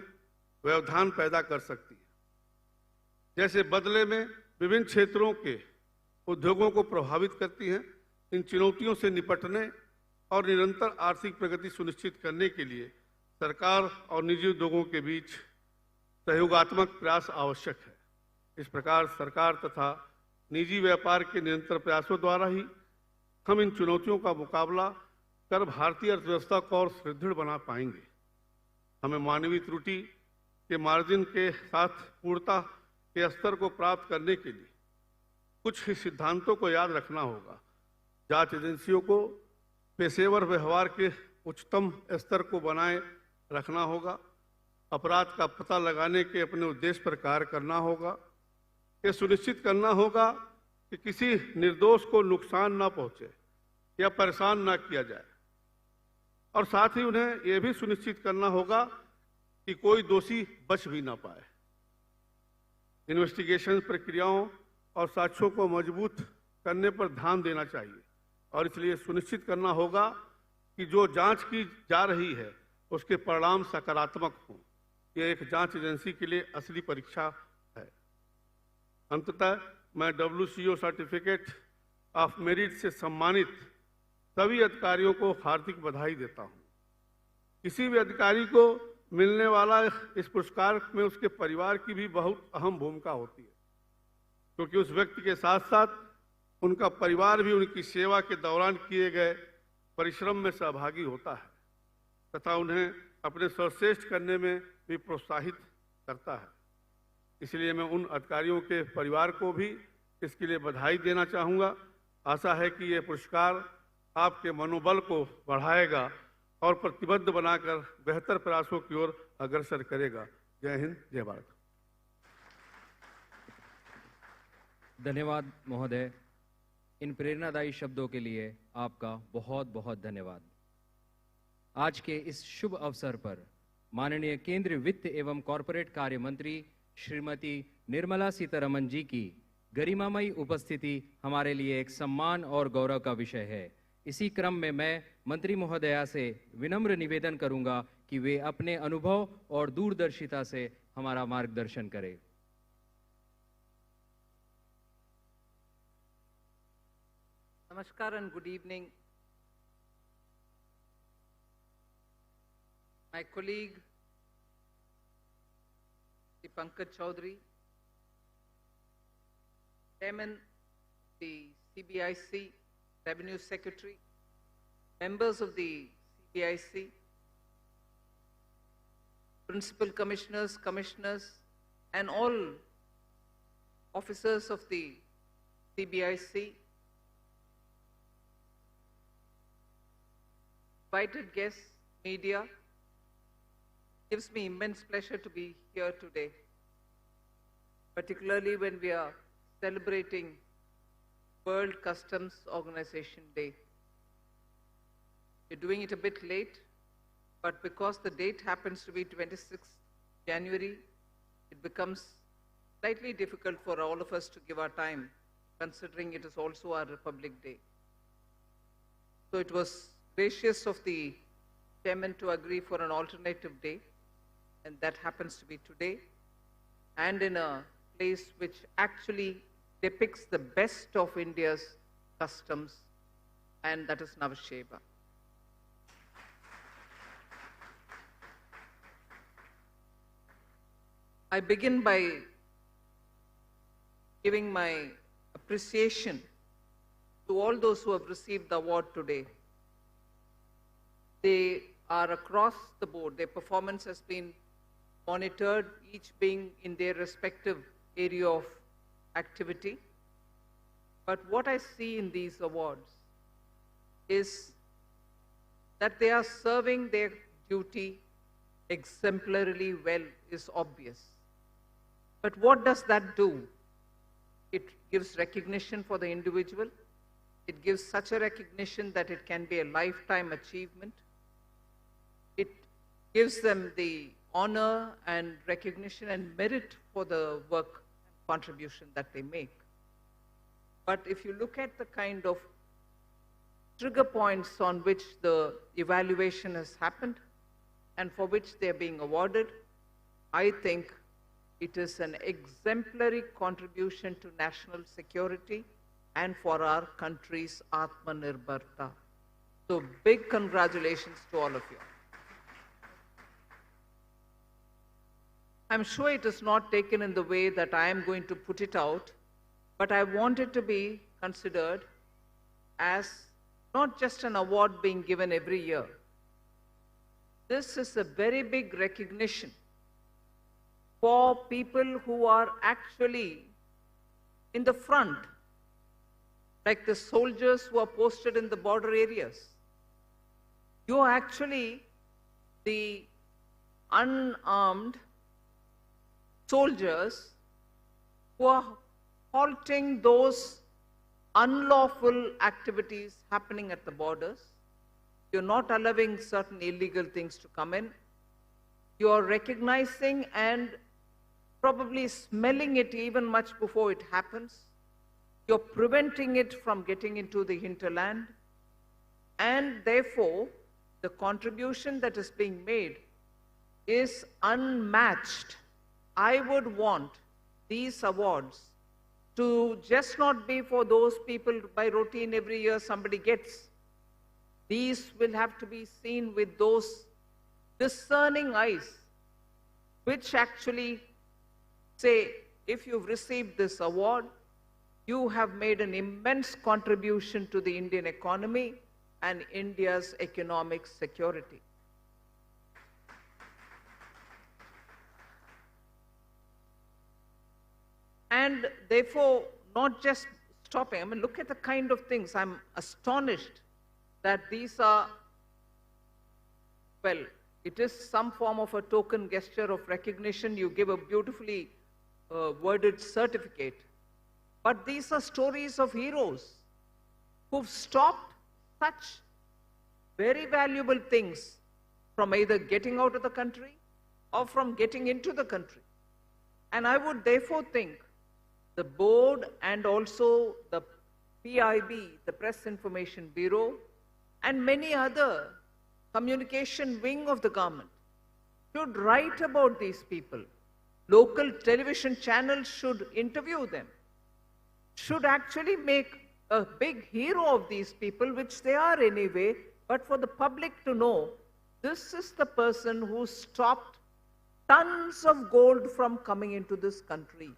व्यवधान पैदा कर सकती है, जैसे बदले में विभिन्न क्षेत्रों के उद्योगों को प्रभावित करती हैं। इन चुनौतियों से निपटने और निरंतर आर्थिक प्रगति सुनिश्चित करने के लिए सरकार और निजी उद्योगों के बीच सहयोगात्मक प्रयास आवश्यक है। इस प्रकार सरकार तथा निजी व्यापार के निरंतर प्रयासों द्वारा ही हम इन चुनौतियों का मुकाबला कर भारतीय अर्थव्यवस्था को और सुदृढ़ बना पाएंगे। हमें मानवीय त्रुटि के मार्जिन के साथ पूर्णता के स्तर को प्राप्त करने के लिए कुछ ही सिद्धांतों को याद रखना होगा। जांच एजेंसियों को पेशेवर व्यवहार के उच्चतम स्तर को बनाए रखना होगा। अपराध का पता लगाने के अपने उद्देश्य पर कार्य करना होगा। ये सुनिश्चित करना होगा कि किसी निर्दोष को नुकसान ना पहुंचे या परेशान ना किया जाए, और साथ ही उन्हें यह भी सुनिश्चित करना होगा कि कोई दोषी बच भी ना पाए। इन्वेस्टिगेशन प्रक्रियाओं और साक्ष्यों को मजबूत करने पर ध्यान देना चाहिए, और इसलिए सुनिश्चित करना होगा कि जो जांच की जा रही है उसके परिणाम सकारात्मक हों। यह एक जांच एजेंसी के लिए असली परीक्षा है। अंततः मैं WCO सर्टिफिकेट ऑफ मेरिट से सम्मानित सभी अधिकारियों को हार्दिक बधाई देता हूं। किसी भी अधिकारी को मिलने वाला इस पुरस्कार में उसके परिवार की भी बहुत अहम भूमिका होती है, क्योंकि उस व्यक्ति के साथ साथ उनका परिवार भी उनकी सेवा के दौरान किए गए परिश्रम में सहभागी होता है तथा उन्हें अपने सर्वश्रेष्ठ करने में भी प्रोत्साहित करता है। इसलिए मैं उन अधिकारियों के परिवार को भी इसके लिए बधाई देना चाहूँगा। आशा है कि ये पुरस्कार आपके मनोबल को बढ़ाएगा और प्रतिबद्ध बनाकर बेहतर प्रयासों की ओर अग्रसर करेगा। जय हिंद, जय भारत। धन्यवाद महोदय। इन प्रेरणादायी शब्दों के लिए आपका बहुत बहुत धन्यवाद। आज के इस शुभ अवसर पर माननीय केंद्रीय वित्त एवं कॉरपोरेट कार्य मंत्री श्रीमती निर्मला सीतारमण जी की गरिमामयी उपस्थिति हमारे लिए एक सम्मान और गौरव का विषय है। इसी क्रम में मैं मंत्री महोदया से विनम्र निवेदन करूंगा कि वे अपने अनुभव और दूरदर्शिता से हमारा मार्गदर्शन करें। Namaskar and good evening. My colleague, the Pankaj Chaudhary, Chairman, the CBIC, Revenue Secretary, members of the CBIC, principal commissioners, commissioners, and all officers of the CBIC, invited guests, media. Gives me immense pleasure to be here today, particularly when we are celebrating World Customs Organization Day. We're doing it a bit late, but because the date happens to be 26th January, it becomes slightly difficult for all of us to give our time, considering it is also our Republic Day. So it was gracious of the chairman to agree for an alternative day, and that happens to be today, and in a place which actually depicts the best of India's customs, and that is Navasheba. I begin by giving my appreciation to all those who have received the award today. They are across the board. Their performance has been monitored, each being in their respective area of activity. But what I see in these awards is that they are serving their duty exemplarily well is obvious. But what does that do? It gives recognition for the individual. It gives such a recognition that it can be a lifetime achievement. It gives them the honor and recognition and merit for the work and contribution that they make. But if you look at the kind of trigger points on which the evaluation has happened and for which they are being awarded, I think it is an exemplary contribution to national security and for our country's Atmanirbharta. So big congratulations to all of you. I'm sure it is not taken in the way that I am going to put it out, but I want it to be considered as not just an award being given every year. This is a very big recognition for people who are actually in the front, like the soldiers who are posted in the border areas. You are actually the unarmed soldiers who are halting those unlawful activities happening at the borders. You're not allowing certain illegal things to come in. You're recognizing and probably smelling it even much before it happens. You're preventing it from getting into the hinterland. And therefore, the contribution that is being made is unmatched. I would want these awards to just not be for those people by routine every year somebody gets. These will have to be seen with those discerning eyes, which actually say, if you've received this award, you have made an immense contribution to the Indian economy and India's economic security. And therefore, not just stopping. I mean, look at the kind of things. I'm astonished that these are, well, it is some form of a token gesture of recognition. You give a beautifully worded certificate. But these are stories of heroes who've stopped such very valuable things from either getting out of the country or from getting into the country. And I would therefore think the board and also the PIB, the Press Information Bureau, and many other communication wing of the government should write about these people. Local television channels should interview them, should actually make a big hero of these people, which they are anyway, but for the public to know, this is the person who stopped tons of gold from coming into this country.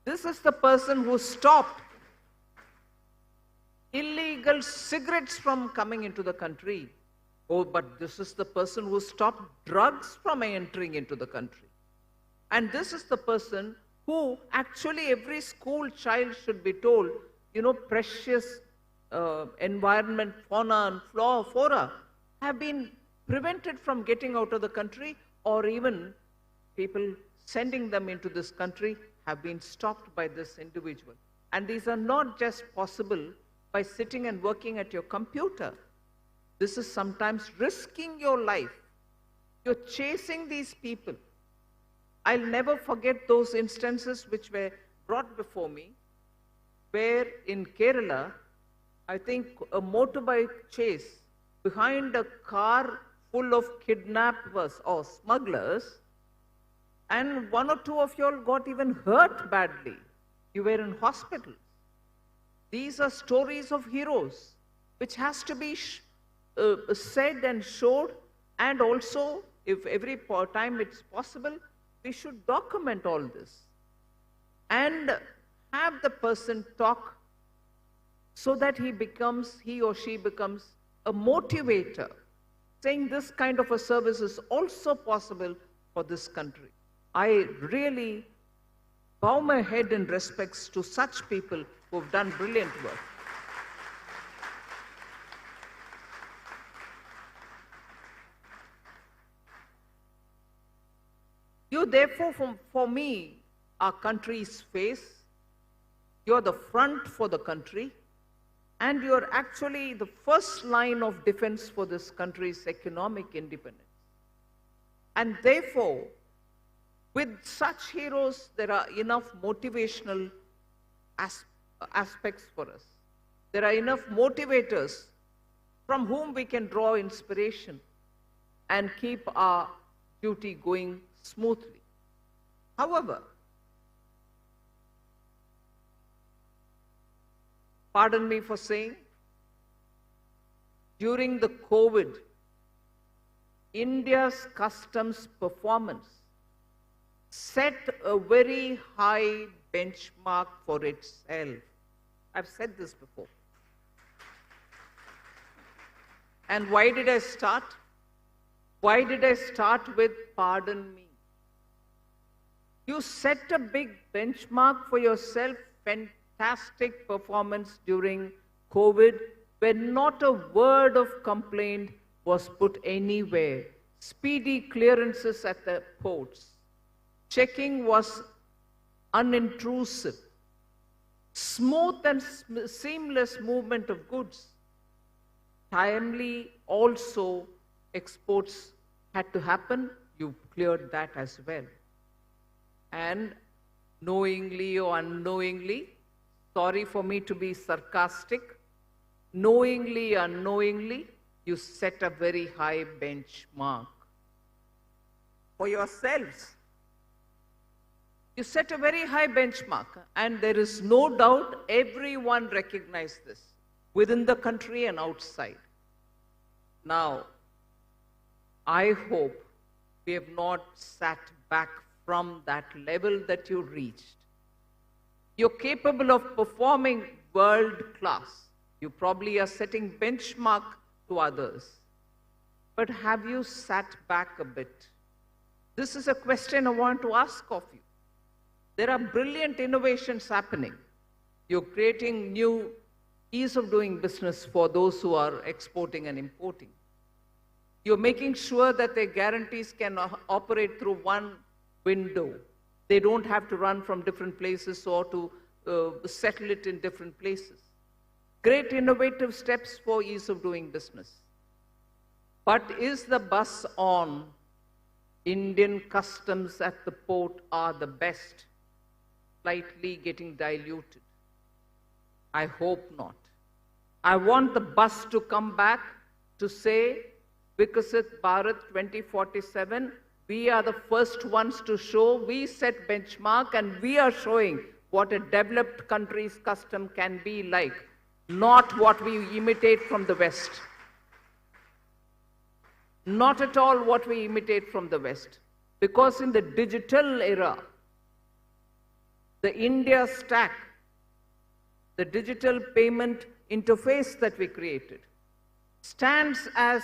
This is the person who stopped illegal cigarettes from coming into the country. Oh, but this is the person who stopped drugs from entering into the country. And this is the person who actually every school child should be told, you know, precious environment, fauna and flora have been prevented from getting out of the country, or even people sending them into this country have been stopped by this individual. And these are not just possible by sitting and working at your computer. This is sometimes risking your life. You're chasing these people. I'll never forget those instances which were brought before me, where in Kerala, I think a motorbike chase behind a car full of kidnappers or smugglers, and one or two of you all got even hurt badly. You were in hospitals. These are stories of heroes, which has to be said and showed, and also, if every time it's possible, we should document all this and have the person talk so that he or she becomes a motivator, saying this kind of a service is also possible for this country. I really bow my head in respects to such people who have done brilliant work. You therefore, for me, are country's face. You're the front for the country, and you're actually the first line of defense for this country's economic independence. And therefore, with such heroes, there are enough motivational aspects for us. There are enough motivators from whom we can draw inspiration and keep our duty going smoothly. However, pardon me for saying, during the COVID, India's customs performance set a very high benchmark for itself. I've said this before. And why did I start? Why did I start with pardon me? You set a big benchmark for yourself, fantastic performance during COVID, where not a word of complaint was put anywhere. Speedy clearances at the ports. Checking was unintrusive. Smooth and seamless movement of goods. Timely also exports had to happen. You cleared that as well. And knowingly or unknowingly, sorry for me to be sarcastic, knowingly, unknowingly, you set a very high benchmark for yourselves. You set a very high benchmark, and there is no doubt everyone recognized this within the country and outside. Now, I hope we have not sat back from that level that you reached. You're capable of performing world class. You probably are setting benchmark to others. But have you sat back a bit? This is a question I want to ask of you. There are brilliant innovations happening. You're creating new ease of doing business for those who are exporting and importing. You're making sure that their guarantees can operate through one window. They don't have to run from different places or to settle it in different places. Great innovative steps for ease of doing business. But is the buzz on? Indian customs at the port are the best, slightly getting diluted. I hope not. I want the bus to come back to say, Vikasit Bharat 2047, we are the first ones to show, we set benchmark, and we are showing what a developed country's custom can be like, not what we imitate from the West. Not at all what we imitate from the West. Because in the digital era, the India stack, the digital payment interface that we created, stands as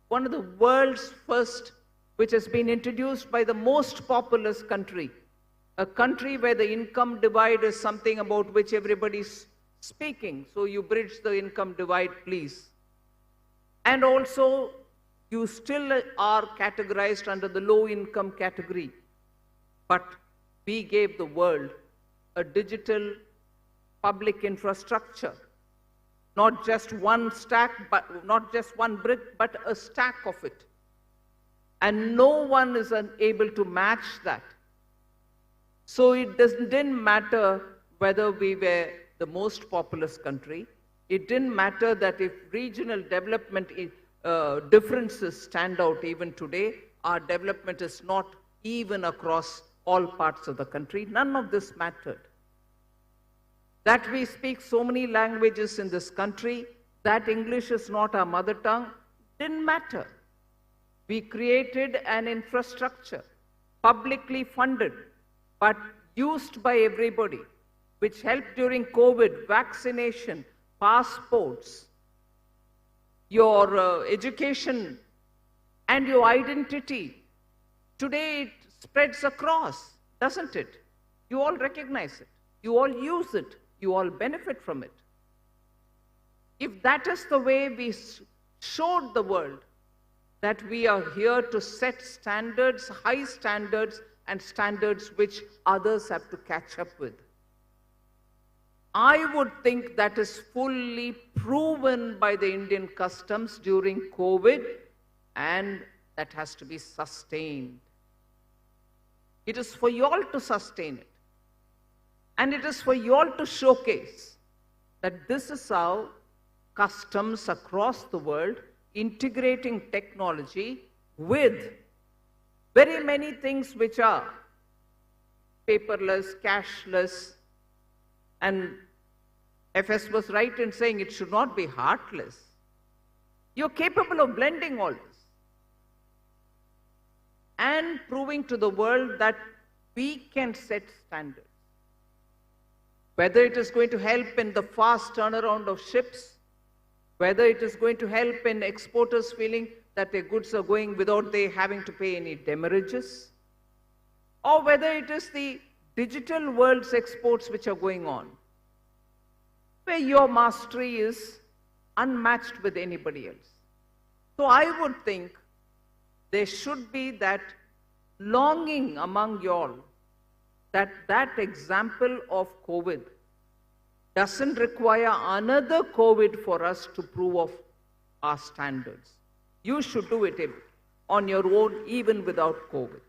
one of the world's first, which has been introduced by the most populous country, a country where the income divide is something about which everybody's speaking. So you bridge the income divide, please. And also, you still are categorized under the low income category. But we gave the world a digital public infrastructure, not just one stack, but not just one brick, but a stack of it. And no one is able to match that. So it didn't matter whether we were the most populous country. It didn't matter that if regional development differences stand out even today, our development is not even across all parts of the country. None of this mattered. That we speak so many languages in this country, that English is not our mother tongue, didn't matter. We created an infrastructure, publicly funded, but used by everybody, which helped during COVID, vaccination, passports, your education, and your identity. Today it spreads across, doesn't it? You all recognize it. You all use it. You all benefit from it. If that is the way we showed the world that we are here to set standards, high standards, and standards which others have to catch up with, I would think that is fully proven by the Indian customs during COVID, and that has to be sustained. It is for you all to sustain it. And it is for you all to showcase that this is how customs across the world integrating technology with very many things which are paperless, cashless, and FS was right in saying it should not be heartless. You're capable of blending all this and proving to the world that we can set standards. Whether it is going to help in the fast turnaround of ships, whether it is going to help in exporters feeling that their goods are going without they having to pay any demurrages, or whether it is the digital world's exports which are going on, where your mastery is unmatched with anybody else. So I would think there should be that longing among you all that that example of COVID doesn't require another COVID for us to prove of our standards. You should do it on your own, even without COVID.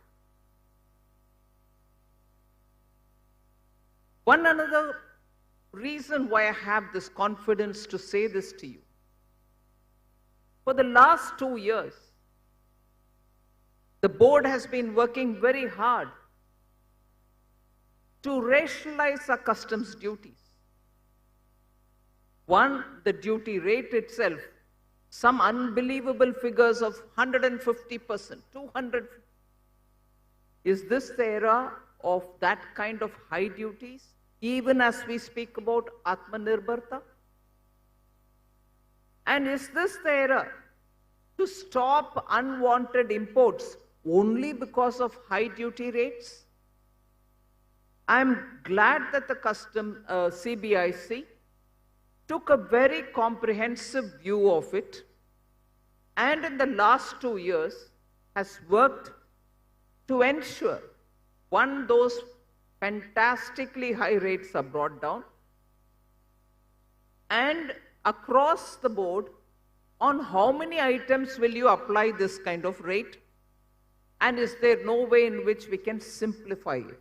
One another reason why I have this confidence to say this to you. For the last 2 years, the board has been working very hard to rationalize our customs duties. One, the duty rate itself, some unbelievable figures of 150%, 200%. Is this the era of that kind of high duties, even as we speak about Atmanirbharta? And is this the era to stop unwanted imports only because of high duty rates? I'm glad that the CBIC took a very comprehensive view of it, and in the last 2 years has worked to ensure, one, those fantastically high rates are brought down, and across the board, on how many items will you apply this kind of rate, and is there no way in which we can simplify it?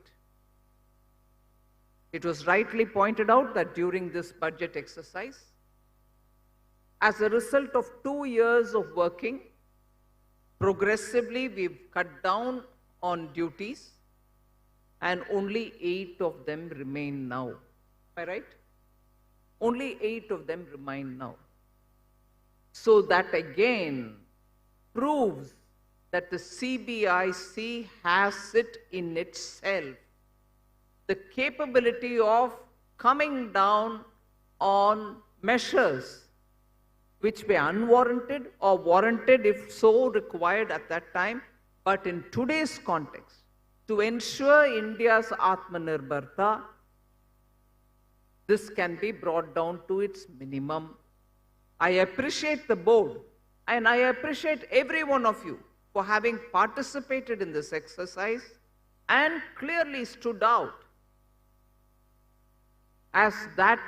It was rightly pointed out that during this budget exercise, as a result of 2 years of working, progressively we've cut down on duties and only 8 of them remain now. Am I right? Only 8 of them remain now. So that again proves that the CBIC has it in itself, the capability of coming down on measures which were unwarranted or warranted if so required at that time, but in today's context, to ensure India's Atmanirbharta, this can be brought down to its minimum. I appreciate the board and I appreciate every one of you for having participated in this exercise and clearly stood out as that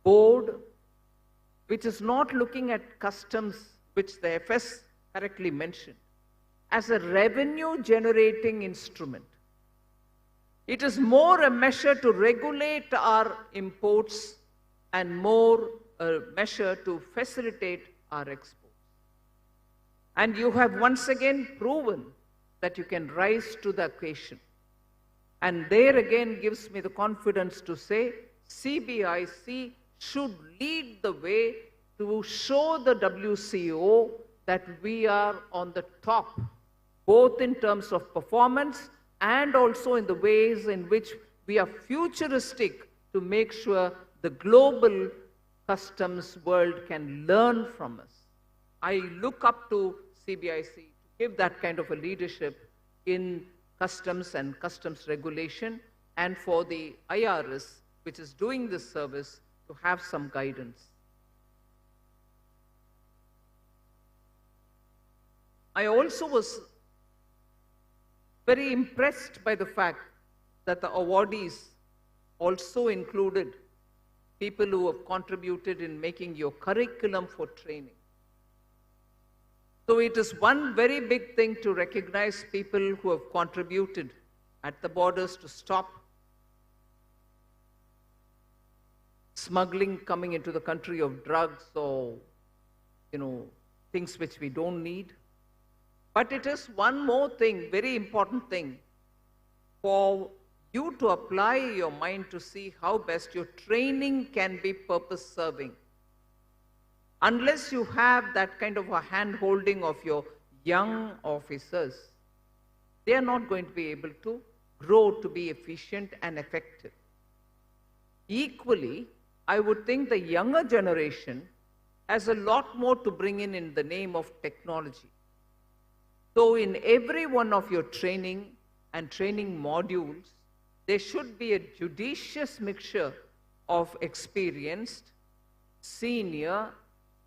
board which is not looking at customs, which the FS correctly mentioned, as a revenue generating instrument. It is more a measure to regulate our imports and more a measure to facilitate our exports. And you have once again proven that you can rise to the occasion. And there again gives me the confidence to say CBIC should lead the way to show the WCO that we are on the top, both in terms of performance and also in the ways in which we are futuristic to make sure the global customs world can learn from us. I look up to CBIC to give that kind of a leadership in customs and customs regulation, and for the IRS, which is doing this service, to have some guidance. I also was very impressed by the fact that the awardees also included people who have contributed in making your curriculum for training. So it is one very big thing to recognize people who have contributed at the borders to stop smuggling coming into the country of drugs or, things which we don't need. But it is one more thing, very important thing, for you to apply your mind to see how best your training can be purpose-serving. Unless you have that kind of a hand-holding of your young officers, they are not going to be able to grow to be efficient and effective. Equally, I would think the younger generation has a lot more to bring in the name of technology. So in every one of your training and training modules, there should be a judicious mixture of experienced, senior,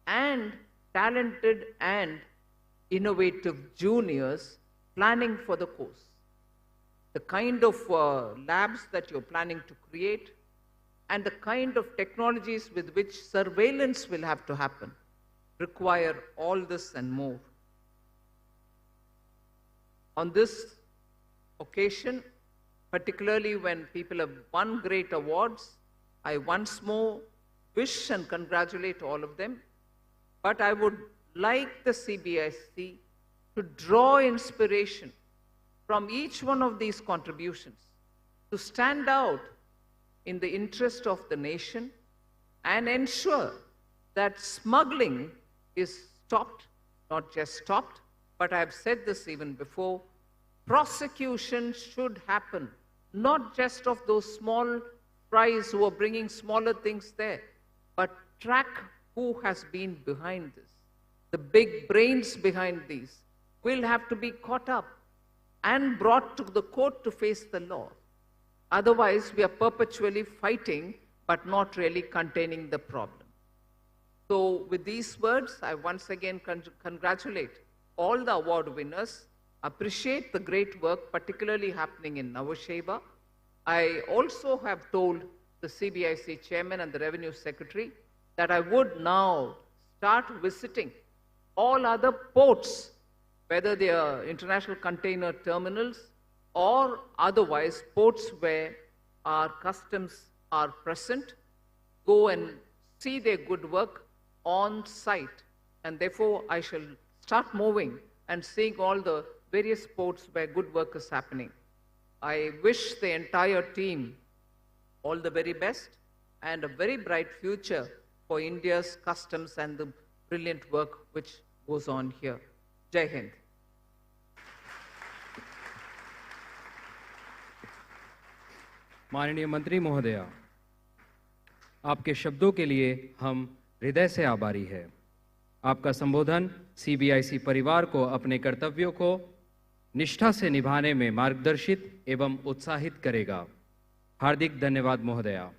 and talented and innovative juniors planning for the course. The kind of labs that you're planning to create and the kind of technologies with which surveillance will have to happen require all this and more. On this occasion, particularly when people have won great awards, I once more wish and congratulate all of them. But I would like the CBIC to draw inspiration from each one of these contributions to stand out in the interest of the nation and ensure that smuggling is stopped, not just stopped, but I have said this even before, prosecution should happen, not just of those small fries who are bringing smaller things there, but track who has been behind this. The big brains behind these will have to be caught up and brought to the court to face the law. Otherwise, we are perpetually fighting, but not really containing the problem. So with these words, I once again congratulate all the award winners, appreciate the great work, particularly happening in Navasheba. I also have told the CBIC chairman and the revenue secretary that I would now start visiting all other ports, whether they are international container terminals or otherwise ports where our customs are present, go and see their good work on site. And therefore, I shall start moving and seeing all the various ports where good work is happening. I wish the entire team all the very best and a very bright future for India's customs and the brilliant work which goes on here. Jai Hind. माननीय मंत्री महोदया, आपके शब्दों के लिए हम हृदय से आभारी हैं। आपका संबोधन सीबीआईसी परिवार को अपने कर्तव्यों को निष्ठा से निभाने में मार्गदर्शित एवं उत्साहित करेगा। हार्दिक धन्यवाद महोदया।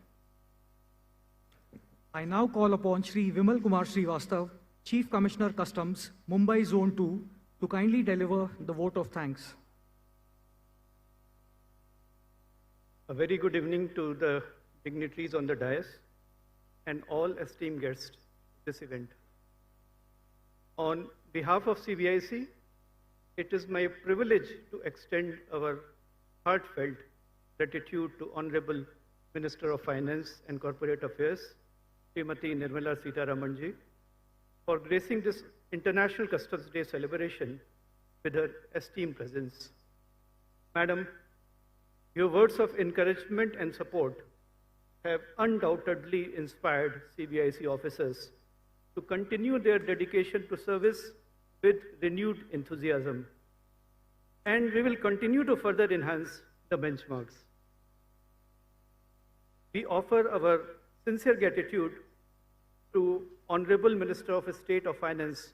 I now call upon Shri Vimal Kumar Srivastav, Chief Commissioner Customs, Mumbai Zone 2, to kindly deliver the vote of thanks. A very good evening to the dignitaries on the dais and all esteemed guests at this event. On behalf of CBIC, it is my privilege to extend our heartfelt gratitude to Honorable Minister of Finance and Corporate Affairs, Srimati Nirmala Sitharaman ji, for gracing this International Customs Day celebration with her esteemed presence. Madam, your words of encouragement and support have undoubtedly inspired CBIC officers to continue their dedication to service with renewed enthusiasm. And we will continue to further enhance the benchmarks. We offer our sincere gratitude to Honorable Minister of State of Finance,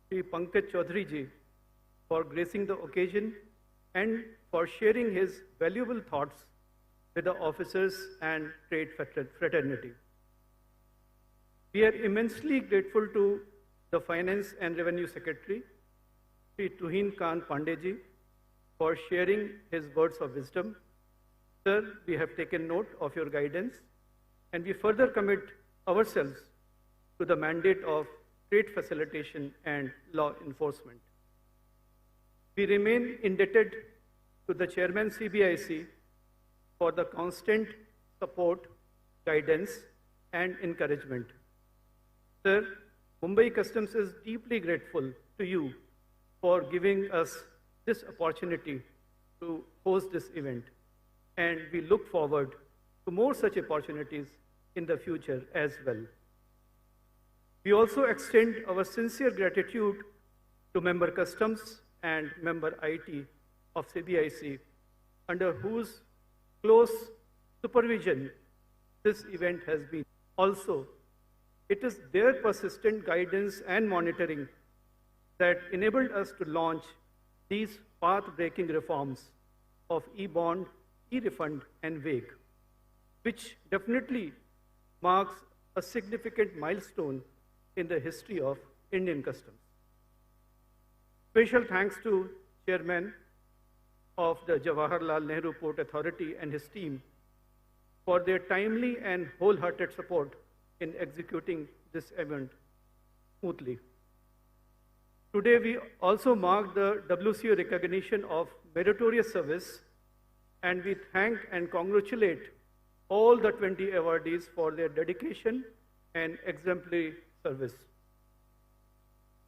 Shri Pankaj Chaudhary ji, for gracing the occasion and for sharing his valuable thoughts with the officers and trade fraternity. We are immensely grateful to the Finance and Revenue Secretary, Shri Tuhin Khan Pandey ji, for sharing his words of wisdom. Sir, we have taken note of your guidance and we further commit ourselves to the mandate of trade facilitation and law enforcement. We remain indebted to the Chairman CBIC for the constant support, guidance, and encouragement. Sir, Mumbai Customs is deeply grateful to you for giving us this opportunity to host this event, and we look forward to more such opportunities in the future as well. We also extend our sincere gratitude to Member Customs and Member IT of CBIC, under whose close supervision this event has been. Also, it is their persistent guidance and monitoring that enabled us to launch these path-breaking reforms of e-bond, e-refund, and WAG, which definitely marks a significant milestone in the history of Indian customs. Special thanks to Chairman of the Jawaharlal Nehru Port Authority and his team for their timely and wholehearted support in executing this event smoothly. Today, we also mark the WCO recognition of meritorious service, and we thank and congratulate all the 20 awardees for their dedication and exemplary service.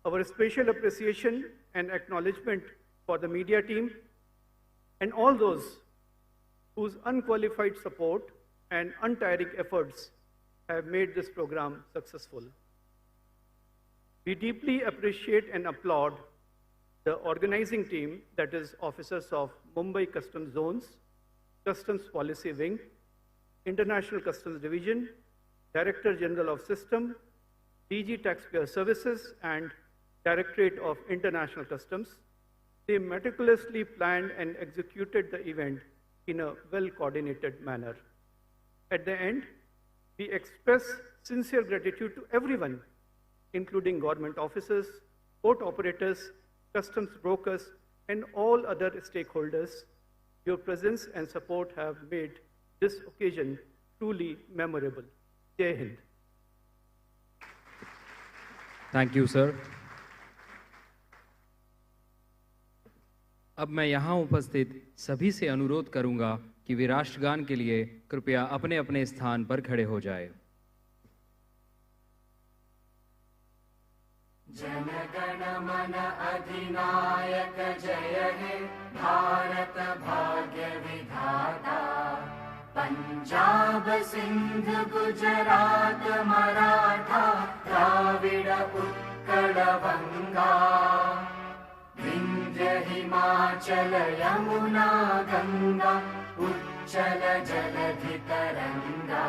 Our special appreciation and acknowledgement for the media team and all those whose unqualified support and untiring efforts have made this program successful. We deeply appreciate and applaud the organizing team, that is officers of Mumbai Customs Zones, Customs Policy Wing, International Customs Division, Director General of System, DG Taxpayer Services, and Directorate of International Customs. They meticulously planned and executed the event in a well-coordinated manner. At the end, we express sincere gratitude to everyone, including government officers, port operators, customs brokers, and all other stakeholders. Your presence and support have made this occasion truly memorable. Jai Hind. Thank you sir. अब मैं यहाँ उपस्थित सभी से अनुरोध करूंगा कि वे राष्ट्रगान के लिए कृपया अपने अपने स्थान पर खड़े हो जाए। जन गण मन अधिनायक जय हे भारत भाग्य विधाता, पंजाब सिंध गुजरात मराठा द्राविड़ उत्कल बंगा, विंध्य हिमाचल यमुना गंगा उच्चल जलधि तरंगा,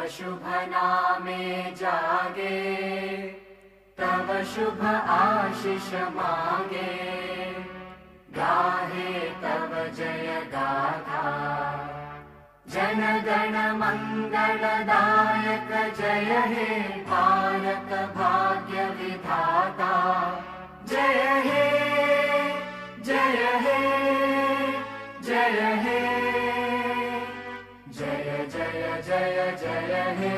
शुभ नामे जागे, तव शुभ आशीष मांगे, गाहे तव जय गाथा। जन गण मंगलदायक जय हे भारत भाग्य विधाता। जय हे जय हे जय हे जय जय जय जय हे।